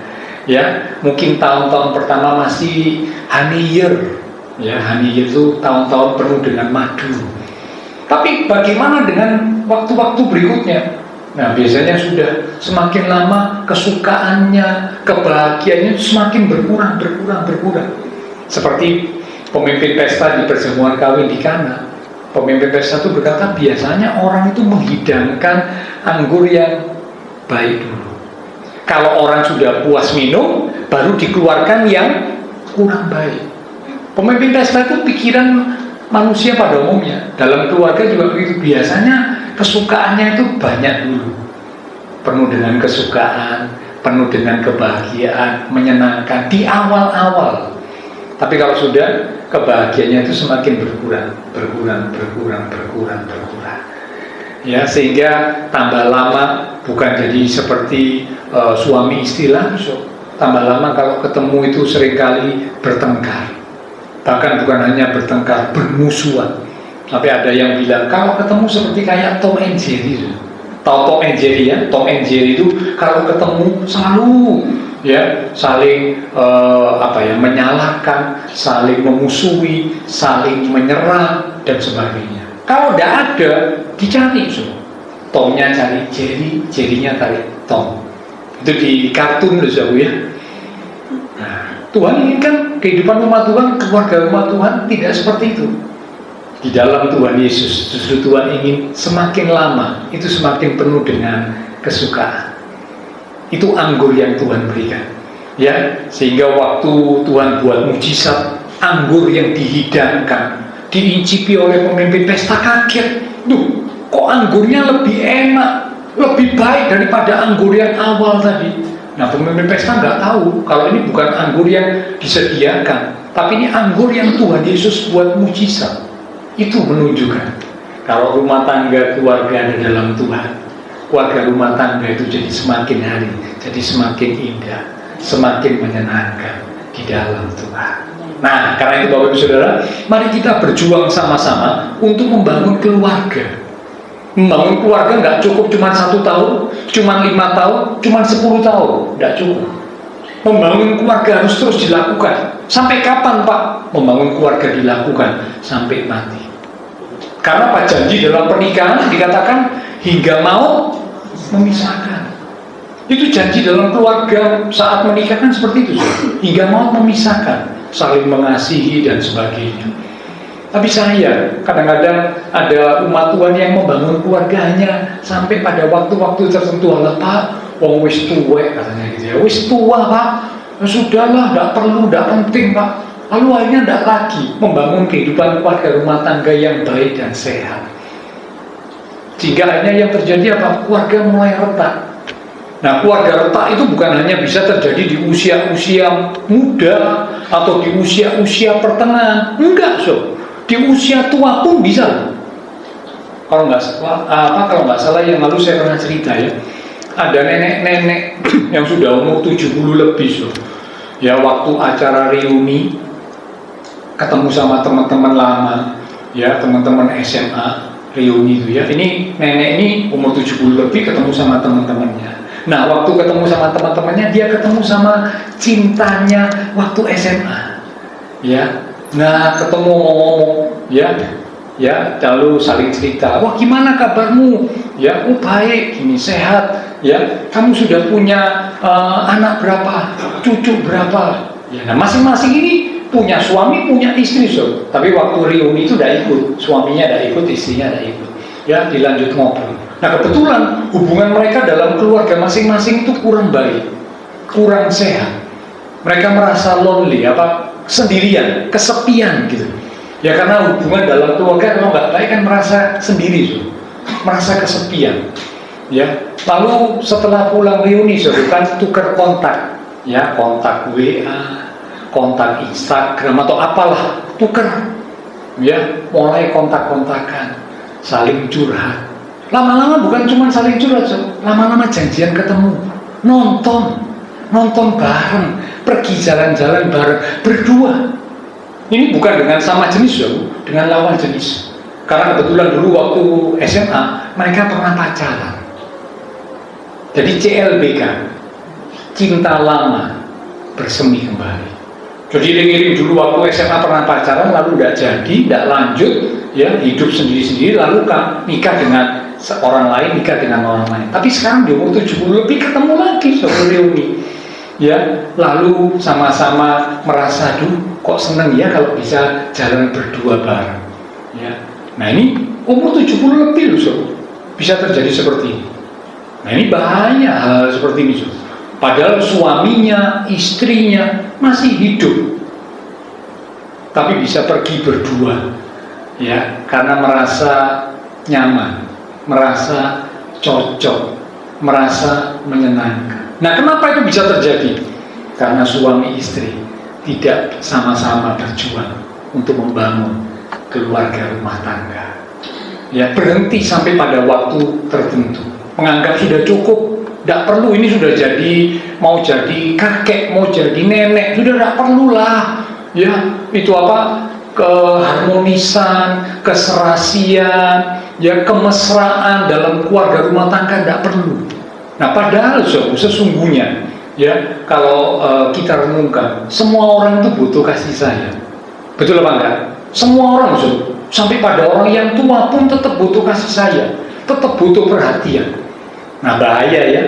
Ya, mungkin tahun-tahun pertama masih honey year. Ya, honey year itu tahun-tahun penuh dengan madu. Tapi bagaimana dengan waktu-waktu berikutnya? Nah, biasanya sudah semakin lama kesukaannya, kebahagiaannya semakin berkurang. Seperti pemimpin pesta di perjamuan kawin di Kana. Pemimpin pesta itu berkata biasanya orang itu menghidangkan anggur yang baik dulu. Kalau orang sudah puas minum, baru dikeluarkan yang kurang baik. Pemimpin pesta itu pikiran manusia pada umumnya. Dalam keluarga juga begitu. Biasanya kesukaannya itu banyak dulu, penuh dengan kesukaan, penuh dengan kebahagiaan, menyenangkan di awal-awal. Tapi kalau sudah, kebahagiaannya itu semakin berkurang. Ya, sehingga tambah lama bukan jadi seperti suami istri langsung. Tambah lama kalau ketemu itu seringkali bertengkar. Bahkan bukan hanya bertengkar, bermusuhan. Sampai ada yang bilang kalau ketemu seperti kayak Tom and Jerry. Tahu Tom and Jerry ya? Tom and Jerry itu kalau ketemu selalu ya saling menyalahkan, saling memusuhi, saling menyerang dan sebagainya. Kalau tidak ada, dicari Tomnya cari Jerry, Jerry-nya cari Tom. Itu di kartun loh ya. Nah, Tuhan inginkan kehidupan umat Tuhan, keluarga umat Tuhan tidak seperti itu. Di dalam Tuhan Yesus, justru Tuhan ingin semakin lama itu semakin penuh dengan kesukaan. Itu anggur yang Tuhan berikan, ya, sehingga waktu Tuhan buat mujizat, anggur yang dihidangkan, diincipi oleh pemimpin pesta kaget. Duh, kok anggurnya lebih enak, lebih baik daripada anggur yang awal tadi. Nah, pemimpin pesta nggak tahu kalau ini bukan anggur yang disediakan, tapi ini anggur yang Tuhan Yesus buat mujizat. Itu menunjukkan kalau rumah tangga keluarga ada dalam Tuhan, keluarga rumah tangga itu jadi semakin hari, jadi semakin indah, semakin menyenangkan di dalam Tuhan. Nah, karena itu Bapak Ibu Saudara, mari kita berjuang sama-sama untuk membangun keluarga. Membangun keluarga nggak cukup cuma 1 tahun, cuma 5 tahun, cuma 10 tahun, nggak cukup. Membangun keluarga harus terus dilakukan. Sampai kapan Pak membangun keluarga dilakukan? Sampai mati. Karena Pak janji dalam pernikahan dikatakan hingga maut memisahkan. Itu janji dalam keluarga saat menikah kan seperti itu, hingga maut memisahkan, saling mengasihi dan sebagainya. Tapi saya kadang-kadang ada umat Tuhan yang membangun keluarganya sampai pada waktu-waktu tertentu. Allah Pak, wong wis tuwek katanya gitu ya, wis tua Pak, sudahlah, tidak perlu, tidak penting Pak. Lalu akhirnya tidak lagi membangun kehidupan keluarga rumah tangga yang baik dan sehat. Sehingga akhirnya yang terjadi apa? Keluarga mulai retak. Nah, keluarga retak itu bukan hanya bisa terjadi di usia-usia muda atau di usia-usia pertengahan, enggak di usia tua pun bisa. Kalau nggak salah yang lalu saya pernah cerita ya, ada nenek-nenek yang sudah umur 70 lebih ya, waktu acara reuni ketemu sama teman-teman lama ya, teman-teman SMA reuni itu ya. Ini nenek ini umur 70 lebih ketemu sama teman-temannya. Nah, waktu ketemu sama teman-temannya, dia ketemu sama cintanya waktu SMA ya. Nah, ketemu ngomong ya, lalu saling cerita, wah gimana kabarmu ya, oh baik, ini sehat ya, kamu sudah punya anak berapa, cucu berapa ya. Nah, masing-masing ini punya suami, punya istri tapi waktu reuni itu tidak ikut, suaminya tidak ikut, istrinya tidak ikut ya, dilanjut ngobrol. Nah, kebetulan hubungan mereka dalam keluarga masing-masing itu kurang baik, kurang sehat. Mereka merasa lonely, sendirian, kesepian gitu ya, karena hubungan dalam keluarga kalau nggak baik kan merasa sendiri, merasa kesepian ya. Lalu setelah pulang reuni kan tukar kontak ya, kontak WA, kontak Instagram atau apalah, tukar ya, mulai kontak-kontakan, saling curhat. Lama-lama bukan cuma saling curhat, lama-lama janjian ketemu, nonton bareng, pergi jalan-jalan bareng, berdua. Ini bukan dengan sama jenis dengan lawan jenis. Karena kebetulan dulu waktu SMA mereka pernah pacaran. Jadi CLBK, cinta lama bersemi kembali. Jadi dikirim dulu waktu SMA pernah pacaran, lalu tidak jadi, tidak lanjut ya, hidup sendiri-sendiri, lalu nikah dengan orang lain, nikah dengan orang lain. Tapi sekarang di umur 70 lebih ketemu lagi reuni ya, lalu sama-sama merasa, kok seneng ya kalau bisa jalan berdua bareng ya. Nah, ini umur 70 lebih bisa terjadi seperti ini. Nah, ini bahaya hal seperti ini padahal suaminya, istrinya masih hidup, tapi bisa pergi berdua ya, karena merasa nyaman, merasa cocok, merasa menyenangkan. Nah, kenapa itu bisa terjadi? Karena suami istri tidak sama-sama berjuang untuk membangun keluarga rumah tangga ya, berhenti sampai pada waktu tertentu, menganggap sudah cukup, tidak perlu, ini sudah mau jadi kakek, mau jadi nenek, sudah tidak perlulah ya, itu keharmonisan, keserasian, ya kemesraan dalam keluarga rumah tangga tidak perlu. Nah, padahal sesungguhnya ya kalau kita renungkan, semua orang itu butuh kasih sayang. Betul apa enggak? Semua orang, sampai pada orang yang tua pun tetap butuh kasih sayang, tetap butuh perhatian. Nah, bahaya ya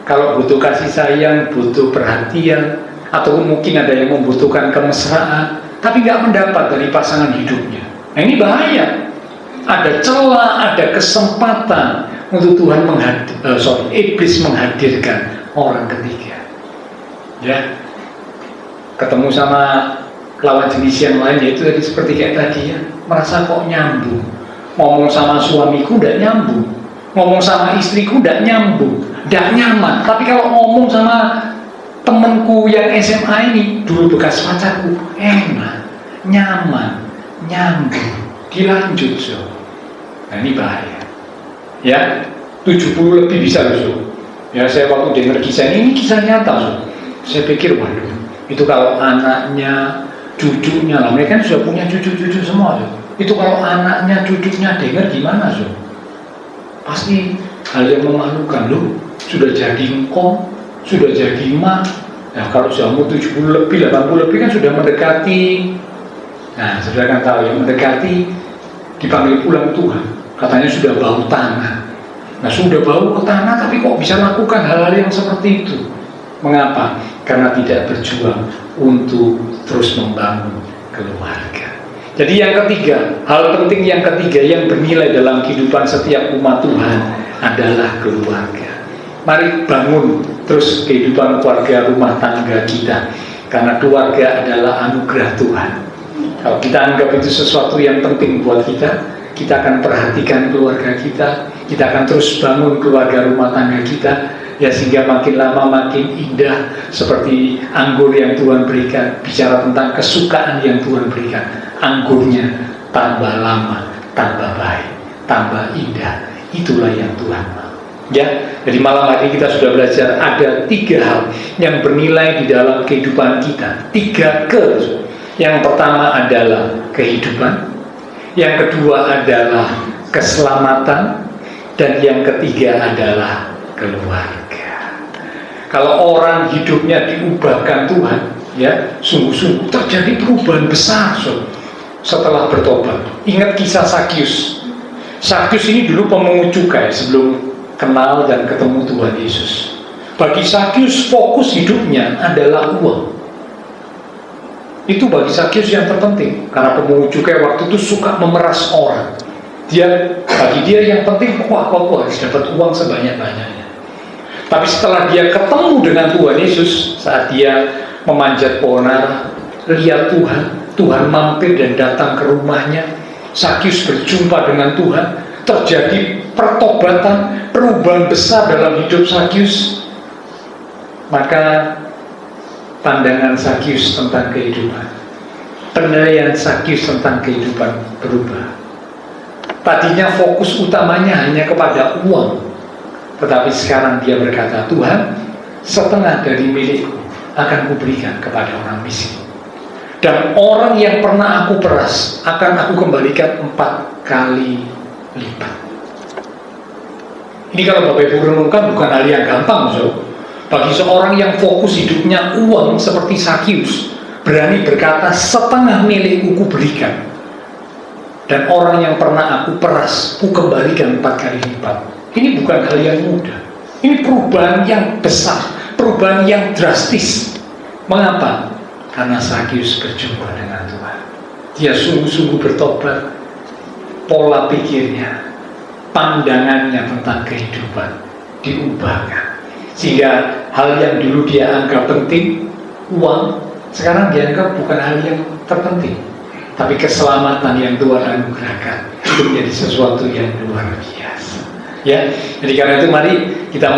kalau butuh kasih sayang, butuh perhatian, atau mungkin ada yang membutuhkan kemesraan tapi nggak mendapat dari pasangan hidupnya. Nah, ini bahaya. Ada celah, ada kesempatan untuk Tuhan iblis menghadirkan orang ketiga. Ya, ketemu sama lawan jenis yang lain, yaitu tadi seperti kayak tadi ya, merasa kok nyambung. Ngomong sama suamiku udah nyambung, ngomong sama istriku udah nyambung, udah nyaman. Tapi kalau ngomong sama temenku yang SMA ini, dulu bekas pacarku, enak, nyaman, nyambung, dilanjut. Nah, ini bahaya ya. 70 lebih bisa loh. Ya, saya waktu dengar kisah ini kisah nyata. Saya pikir, waduh, itu kalau anaknya, cucunya lah, mereka kan sudah punya cucu-cucu semua. Itu kalau anaknya, cucunya dengar gimana? Pasti hal yang memalukan loh. Sudah jadi engkong, sudah jadi mak. Nah, kalau sudah umur 70 lebih, 80 lebih kan sudah mendekati. Nah, saudara kan tahu yang mendekati dipanggil pulang Tuhan. Katanya sudah bau tanah. Nah, sudah bau ke tanah tapi kok bisa lakukan hal-hal yang seperti itu? Mengapa? Karena tidak berjuang untuk terus membangun keluarga. Jadi yang ketiga, hal penting yang ketiga yang bernilai dalam kehidupan setiap umat Tuhan adalah keluarga. Mari bangun terus kehidupan keluarga rumah tangga kita, karena keluarga adalah anugerah Tuhan. Kalau kita anggap itu sesuatu yang penting buat kita akan perhatikan keluarga kita akan terus bangun keluarga rumah tangga kita, ya, sehingga makin lama makin indah seperti anggur yang Tuhan berikan. Bicara tentang kesukaan yang Tuhan berikan, anggurnya tambah lama, tambah baik, tambah indah. Itulah yang Tuhan mau. Ya, jadi malam hari kita sudah belajar ada 3 hal yang bernilai di dalam kehidupan kita. 3 Yang pertama adalah kehidupan, yang kedua adalah keselamatan, dan yang ketiga adalah keluarga. Kalau orang hidupnya diubahkan Tuhan, ya, sungguh-sungguh terjadi perubahan besar setelah bertobat. Ingat kisah Sakyus. Sakyus ini dulu pemungut cukai sebelum kenal dan ketemu Tuhan Yesus. Bagi Sakyus fokus hidupnya adalah uang. Itu bagi Sakyus yang terpenting, karena pemungut cukai waktu itu suka memeras orang. Bagi dia yang penting, aku harus dapat uang sebanyak-banyaknya. Tapi setelah dia ketemu dengan Tuhan Yesus, saat dia memanjat pohon ara, lihat Tuhan mampir dan datang ke rumahnya. Sakyus berjumpa dengan Tuhan, terjadi pertobatan, perubahan besar dalam hidup Sakyus. Maka pandangan Sakyus tentang kehidupan, penilaian Sakyus tentang kehidupan berubah. Tadinya fokus utamanya hanya kepada uang, tetapi sekarang dia berkata, Tuhan, setengah dari milikku akan kuberikan kepada orang miskin, dan orang yang pernah aku peras akan aku kembalikan 4 kali lipat. Ini kalau Bapak Ibu renungkan bukan hal yang gampang, bagi seorang yang fokus hidupnya uang seperti Sakyus, berani berkata setengah milikku kuberikan, dan orang yang pernah aku peras ku kembalikan 4 kali lipat. Ini bukan hal yang mudah. Ini perubahan yang besar, perubahan yang drastis. Mengapa? Karena Sakyus berjumpa dengan Tuhan. Dia sungguh-sungguh bertobat. Pola pikirnya, pandangannya tentang kehidupan diubahkan, sehingga hal yang dulu dia anggap penting, uang, sekarang dianggap bukan hal yang terpenting. Tapi keselamatan yang Tuhan anugerahkan itu menjadi sesuatu yang luar biasa. Ya, jadi karena itu mari kita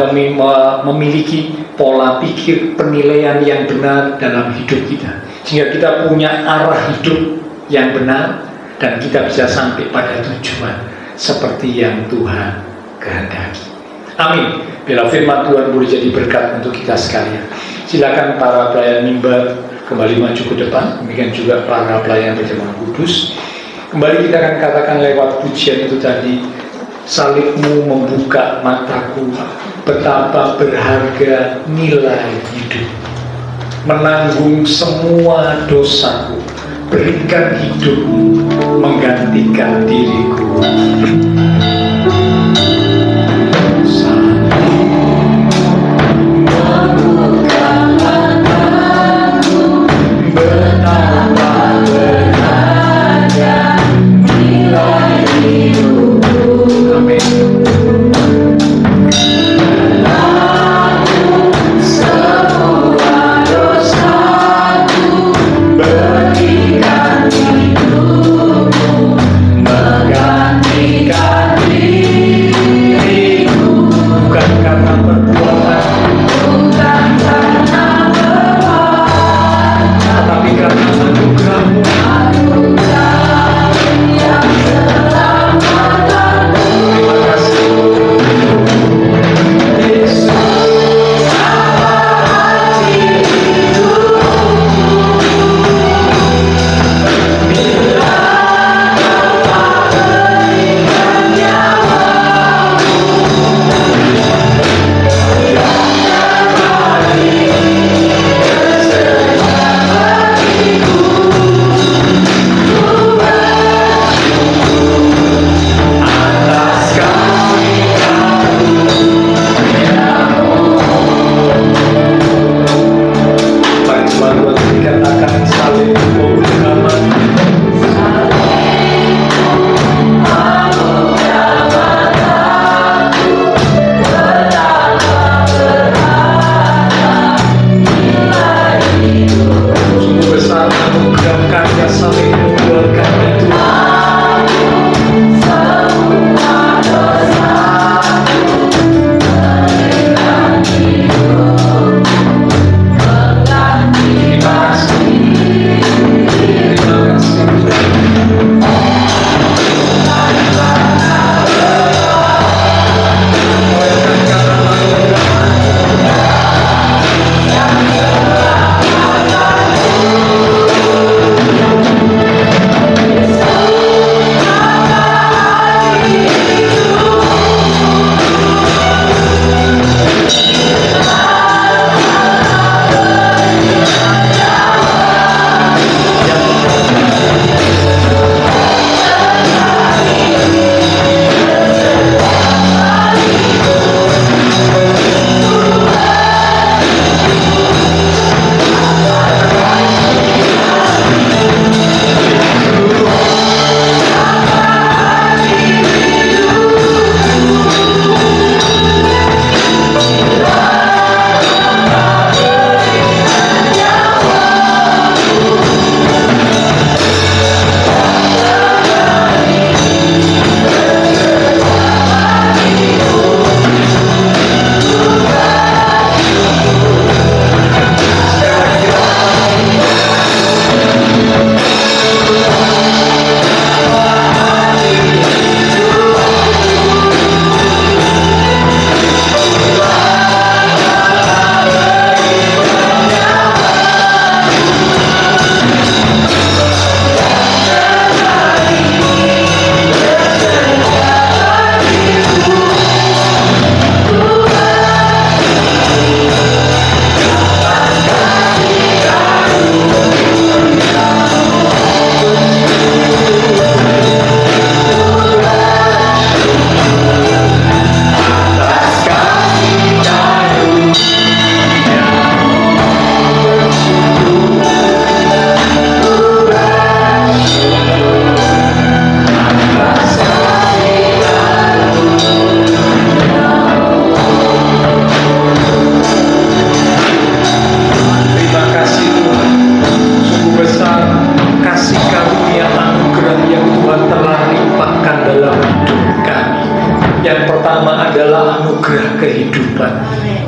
memiliki pola pikir penilaian yang benar dalam hidup kita, sehingga kita punya arah hidup yang benar dan kita bisa sampai pada tujuan seperti yang Tuhan kehendaki. Amin. Bila firman Tuhan boleh jadi berkat untuk kita sekalian. Silakan para pelayan mimbar kembali maju ke depan. Demikian juga para pelayan berjemaah kudus. Kembali kita akan katakan lewat pujian itu tadi, salibmu membuka mataku, betapa berharga nilai hidup. Menanggung semua dosaku, berikan hidupmu menggantikan diriku.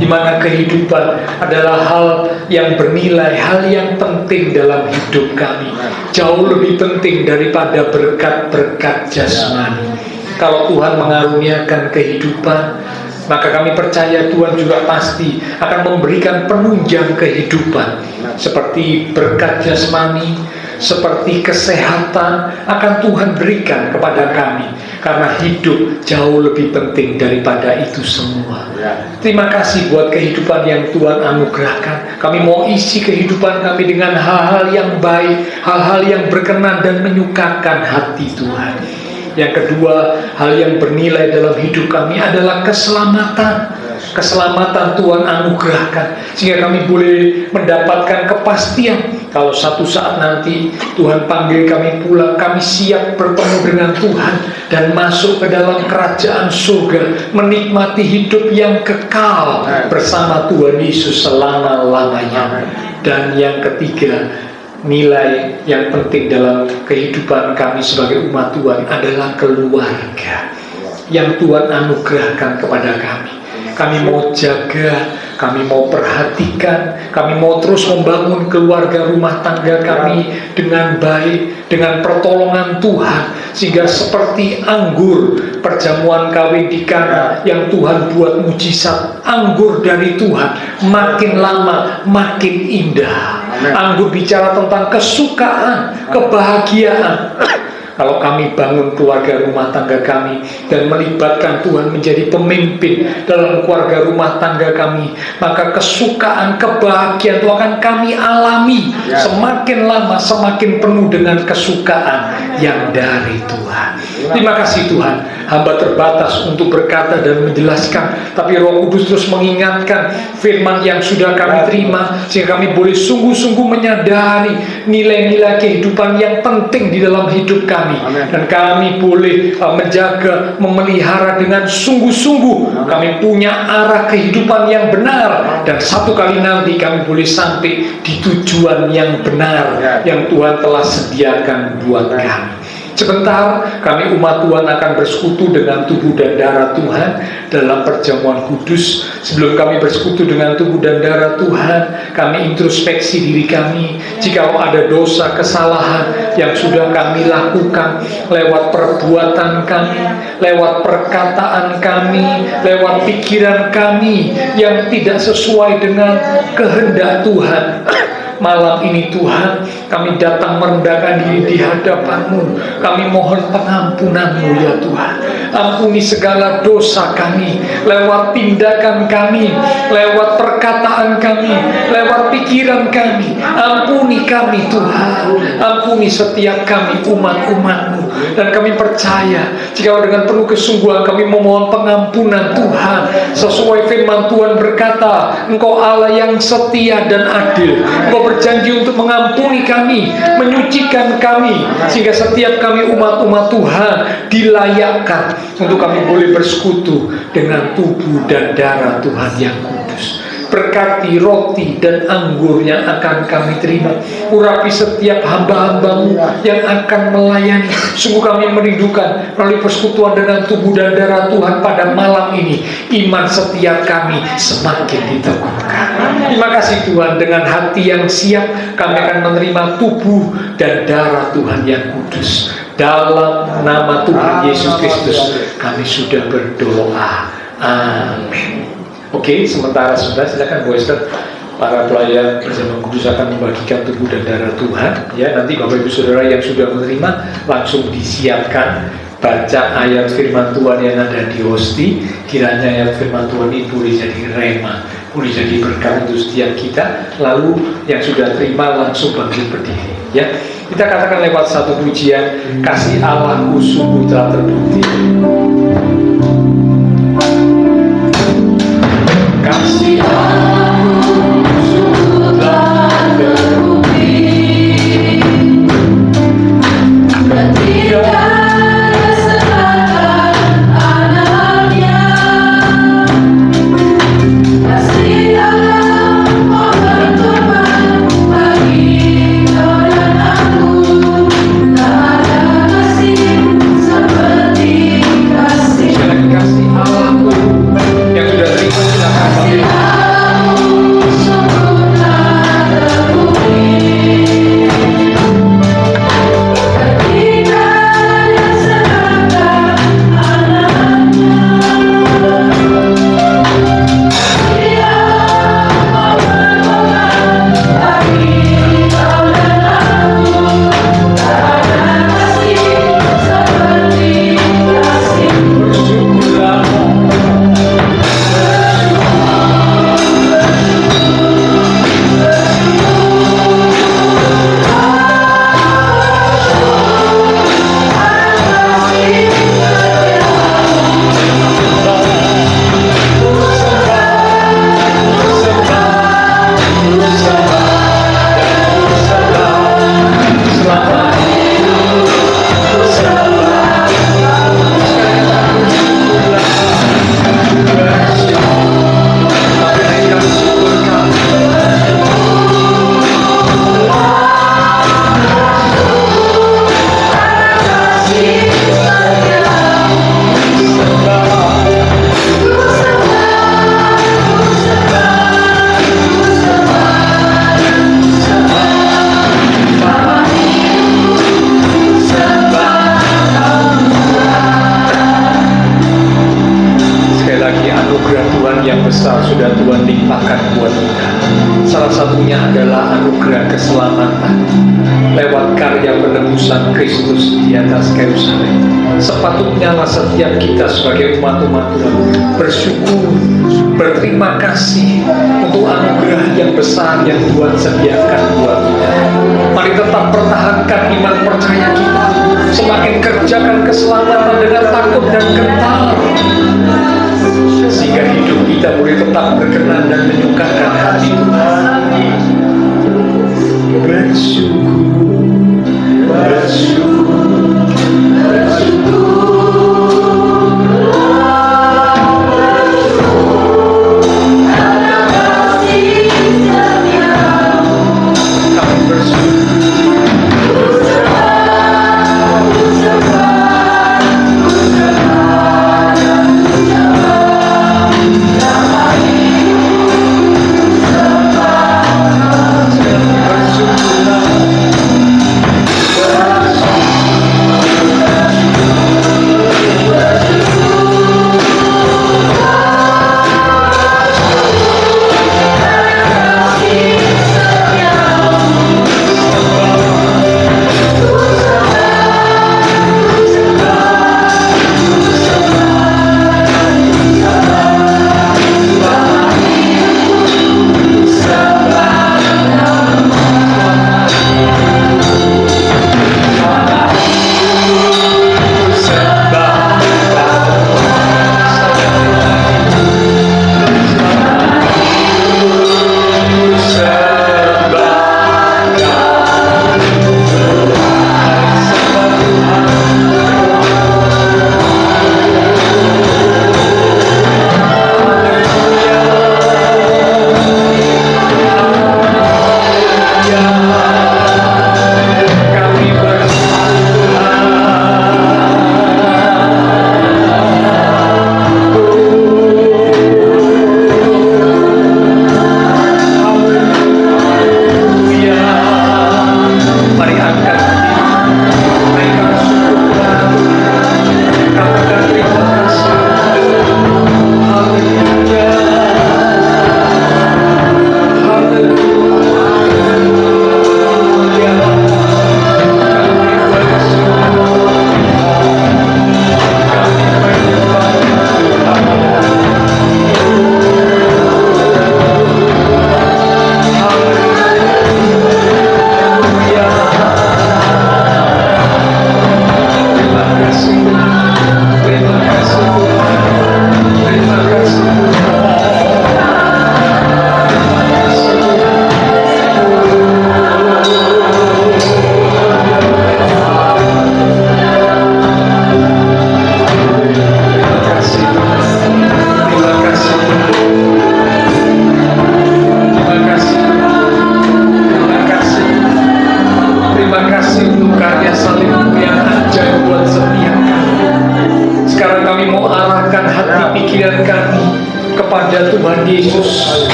di mana kehidupan adalah hal yang bernilai, hal yang penting dalam hidup kami, jauh lebih penting daripada berkat-berkat jasmani. Kalau Tuhan mengaruniakan kehidupan, maka kami percaya Tuhan juga pasti akan memberikan penunjang kehidupan, seperti berkat jasmani, seperti kesehatan akan Tuhan berikan kepada kami, karena hidup jauh lebih penting daripada itu semua. Terima kasih buat kehidupan yang Tuhan anugerahkan. Kami mau isi kehidupan kami dengan hal-hal yang baik, hal-hal yang berkenan dan menyukakan hati Tuhan. Yang kedua, hal yang bernilai dalam hidup kami adalah keselamatan. Keselamatan Tuhan anugerahkan, sehingga kami boleh mendapatkan kepastian kalau satu saat nanti Tuhan panggil kami pulang, kami siap bertemu dengan Tuhan dan masuk ke dalam kerajaan surga, menikmati hidup yang kekal bersama Tuhan Yesus selama-lamanya. Dan yang ketiga, nilai yang penting dalam kehidupan kami sebagai umat Tuhan adalah keluarga yang Tuhan anugerahkan kepada kami. Kami mau jaga, kami mau perhatikan, kami mau terus membangun keluarga rumah tangga kami dengan baik, dengan pertolongan Tuhan, sehingga seperti anggur perjamuan kawin di Kana yang Tuhan buat mujizat, anggur dari Tuhan makin lama makin indah. Anggur bicara tentang kesukaan, kebahagiaan. Kalau kami bangun keluarga rumah tangga kami dan melibatkan Tuhan menjadi pemimpin dalam keluarga rumah tangga kami, maka kesukaan, kebahagiaan itu akan kami alami. Semakin lama semakin penuh dengan kesukaan yang dari Tuhan. Terima kasih Tuhan, hamba terbatas untuk berkata dan menjelaskan, tapi Roh Kudus terus mengingatkan firman yang sudah kami terima, sehingga kami boleh sungguh-sungguh menyadari nilai-nilai kehidupan yang penting di dalam hidup kami. Dan kami boleh menjaga, memelihara dengan sungguh-sungguh. Kami punya arah kehidupan yang benar, dan satu kali nanti kami boleh sampai di tujuan yang benar yang Tuhan telah sediakan buat kami. Sebentar kami umat Tuhan akan bersekutu dengan tubuh dan darah Tuhan dalam perjamuan kudus. Sebelum kami bersekutu dengan tubuh dan darah Tuhan, kami introspeksi diri kami. Jika ada dosa, kesalahan yang sudah kami lakukan lewat perbuatan kami, lewat perkataan kami, lewat pikiran kami yang tidak sesuai dengan kehendak Tuhan, malam ini Tuhan, kami datang merendahkan diri di hadapan-Mu. Kami mohon pengampunan-Mu ya Tuhan. Ampuni segala dosa kami, lewat tindakan kami, lewat perkataan kami, lewat pikiran kami. Ampuni kami Tuhan. Ampuni setiap kami umat-umat-Mu. Dan kami percaya, jika dengan penuh kesungguhan kami memohon pengampunan Tuhan, sesuai firman Tuhan berkata, Engkau Allah yang setia dan adil. Engkau berjanji untuk mengampuni kami, menyucikan kami, sehingga setiap kami umat-umat Tuhan dilayakkan untuk kami boleh bersekutu dengan tubuh dan darah Tuhan yang kudus. Berkati roti dan anggur yang akan kami terima. Urapi setiap hamba-hamba-Mu yang akan melayani. Sungguh kami merindukan melalui persekutuan dengan tubuh dan darah Tuhan pada malam ini, iman setiap kami semakin diteguhkan. Terima kasih Tuhan, dengan hati yang siap kami akan menerima tubuh dan darah Tuhan yang kudus. Dalam nama Tuhan Yesus Kristus kami sudah berdoa. Amin. Oke, sementara sudah, silakan Bu Esther. Para pelayan bersama kudus akan membagikan tubuh dan darah Tuhan. Ya, nanti Bapak Ibu Saudara yang sudah menerima langsung disiapkan baca ayat firman Tuhan yang ada di hosti. Kiranya ayat firman Tuhan ini boleh jadi rema, boleh jadi berkat untuk setiap kita. Lalu yang sudah terima langsung bangkit berdiri. Ya, kita katakan lewat satu pujian, kasih Allahku sungguh telah terbukti. Kasih Allahku sungguh telah terbukti, ketika Dia serahkan anaknya. Kasih Allah mau berkorban bagi kau dan aku. Tak ada kasih seperti kasih Allahku. Yang sudah terima silakan. Kristus di atas kayu salib. Sepatutnya lah setiap kita sebagai umat-umat Tuhan bersyukur, berterima kasih untuk anugerah yang besar yang Tuhan sediakan buat kita. Mari tetap pertahankan iman percaya kita, semakin kerjakan keselamatan dengan takut dan gentar, sehingga hidup kita boleh tetap berkenan dan menyukakan hati Tuhan. Bersyukur, bersyukur, bersyukur. Kami bersyukur.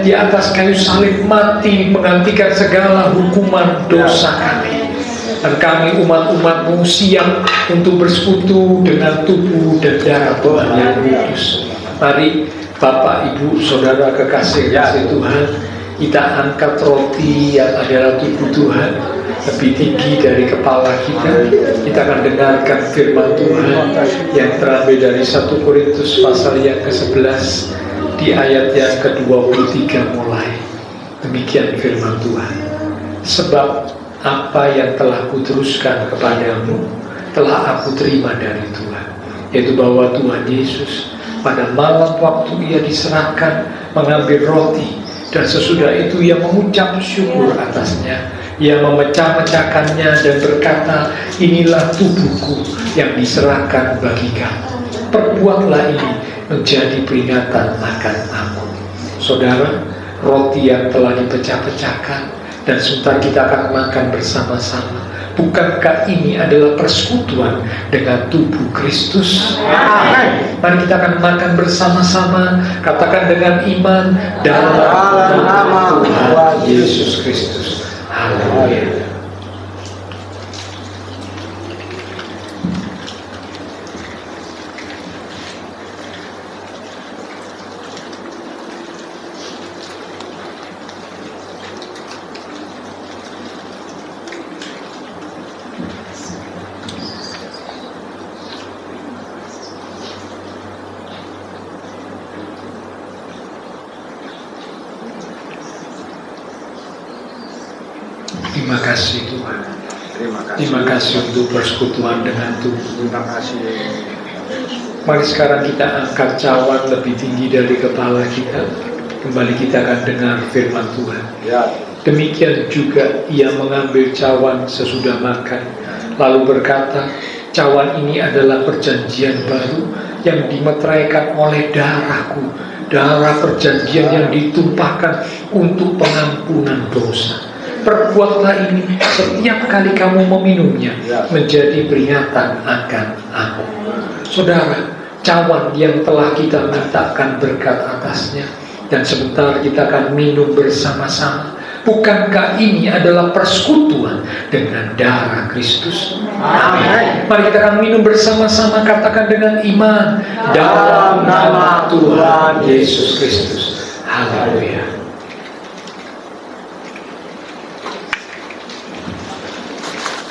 Di atas kayu salib mati menggantikan segala hukuman dosa kami, dan kami umat-umat-Mu siap untuk bersekutu dengan tubuh dan darah Tuhan yang kudus. Mari Bapak, Ibu, Saudara kekasih Tuhan, kita angkat roti yang adalah tubuh Tuhan lebih tinggi dari kepala kita. Kita akan dengarkan firman Tuhan yang terambil dari 1 Korintus pasal yang ke-11 di ayat yang ke-23 mulai. Demikian firman Tuhan. Sebab apa yang telah kuteruskan kepadamu telah aku terima dari Tuhan, yaitu bahwa Tuhan Yesus pada malam waktu Ia diserahkan mengambil roti, dan sesudah itu Ia mengucap syukur atasnya. Ia memecah-mecahkannya dan berkata, inilah tubuhku yang diserahkan bagi kamu. Perbuatlah ini menjadi peringatan akan aku. Saudara, roti yang telah dipecah-pecahkan dan sebentar kita akan makan bersama-sama. Bukankah ini adalah persekutuan dengan tubuh Kristus? Amin. Mari kita akan makan bersama-sama. Katakan dengan iman dalam nama Tuhan Yesus Kristus. Haleluya. kasih Tuhan. Terima kasih untuk persekutuan dengan Tuhan. Terima kasih. Mari sekarang kita angkat cawan lebih tinggi dari kepala kita. Kembali kita akan dengar firman Tuhan. Ya. Demikian juga ia mengambil cawan sesudah makan, lalu berkata, cawan ini adalah perjanjian baru yang dimeteraikan oleh darahku, darah perjanjian yang ditumpahkan untuk pengampunan dosa. Perbuatlah ini setiap kali kamu meminumnya, menjadi peringatan akan aku. Saudara, cawan yang telah kita mintakan berkat atasnya, dan sebentar kita akan minum bersama-sama. Bukankah ini adalah persekutuan dengan darah Kristus? Amin. Mari kita akan minum bersama-sama, katakan dengan iman, dalam nama Tuhan Yesus Kristus. Haleluya.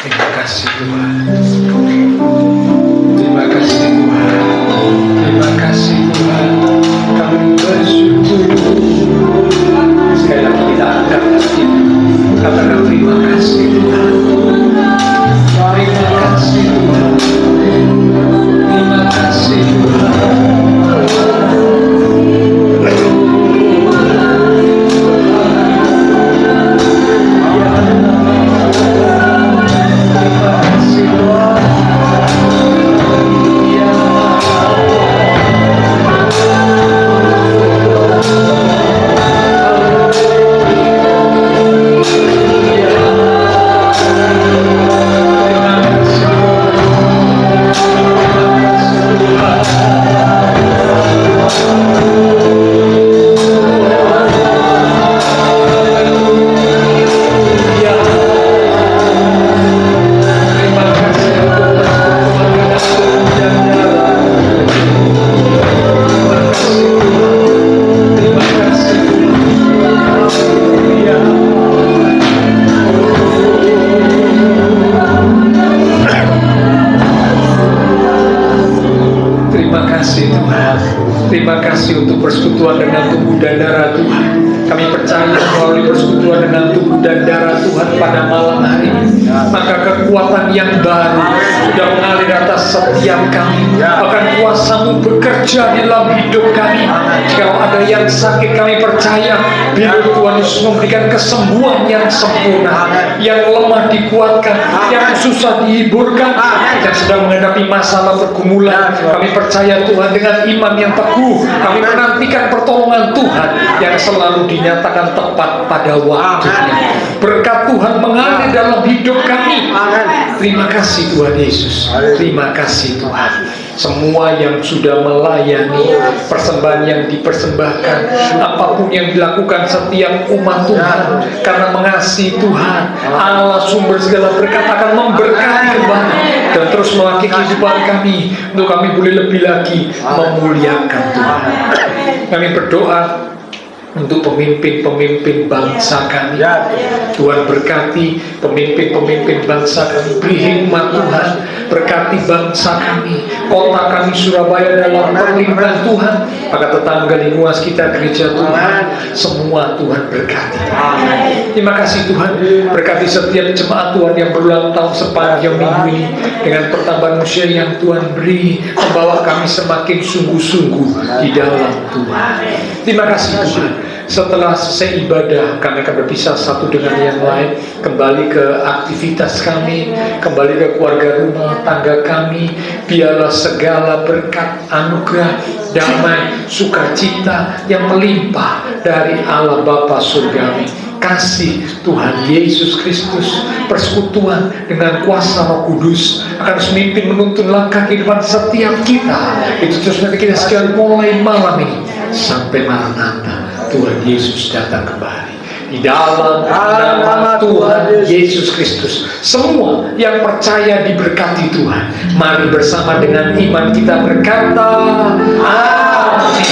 Terima kasih Tuhan. Terima kasih Tuhan. Terima kasih Tuhan. Kami bersyukur. Sekali lagi kita angkat hati. Katakan terima kasih Tuhan. Terima kasih Tuhan. Terima kasih Tuhan. Terima kasih untuk persekutuan dengan tubuh dan darah Tuhan. Kami percaya melalui persekutuan dengan tubuh dan darah Tuhan pada malam hari ini, maka kekuatan yang baru sudah mengalir atas setiap kami. Bahkan kuasa-Mu bekerja di dalam hidup kami. Jika ada yang sakit, kami percaya biar Tuhan Yesus memberikan kesembuhan yang sempurna. Yang lemah dikuatkan, yang susah dihiburkan, yang sedang menghadapi masalah pergumulan. Kami percaya Tuhan dengan iman yang teguh, kami menantikan pertolongan Tuhan yang selalu dinyatakan tepat pada waktunya. Berkat Tuhan mengalir dalam hidup kami. Terima kasih Tuhan Yesus. Terima kasih Tuhan. Semua yang sudah melayani persembahan yang dipersembahkan, apapun yang dilakukan setiap umat Tuhan, karena mengasihi Tuhan, Allah sumber segala berkat akan memberkati kembali dan terus melaki kehidupan kami, untuk kami boleh lebih lagi memuliakan Tuhan. Kami berdoa untuk pemimpin-pemimpin bangsa kami. Tuhan berkati pemimpin-pemimpin bangsa kami, beri hikmat Tuhan, berkati bangsa kami, kota kami Surabaya dalam perlindungan Tuhan, maka tetangga lingkungan kita gereja Tuhan, semua Tuhan berkati. Terima kasih Tuhan, berkati setiap jemaat Tuhan yang berulang tahun sepanjang minggu ini, dengan pertambahan usia yang Tuhan beri, membawa kami semakin sungguh-sungguh di dalam Tuhan. Terima kasih Tuhan. Setelah selesai ibadah, kami akan berpisah satu dengan yang lain, kembali ke aktivitas kami, kembali ke keluarga rumah tangga kami. Biarlah segala berkat, anugerah, damai, sukacita yang melimpah dari Allah Bapa surgawi, kasih Tuhan Yesus Kristus, persekutuan dengan kuasa Roh Kudus akan memimpin menuntun langkah kehidupan setiap kita. Itu terus nanti kita sekalian mulai malam ini sampai Maranatha, Tuhan Yesus datang kembali. Di dalam nama Tuhan Yesus Kristus, semua yang percaya diberkati Tuhan. Mari bersama dengan iman kita berkata, Amin.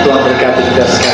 Tuhan berkati kita sekalian.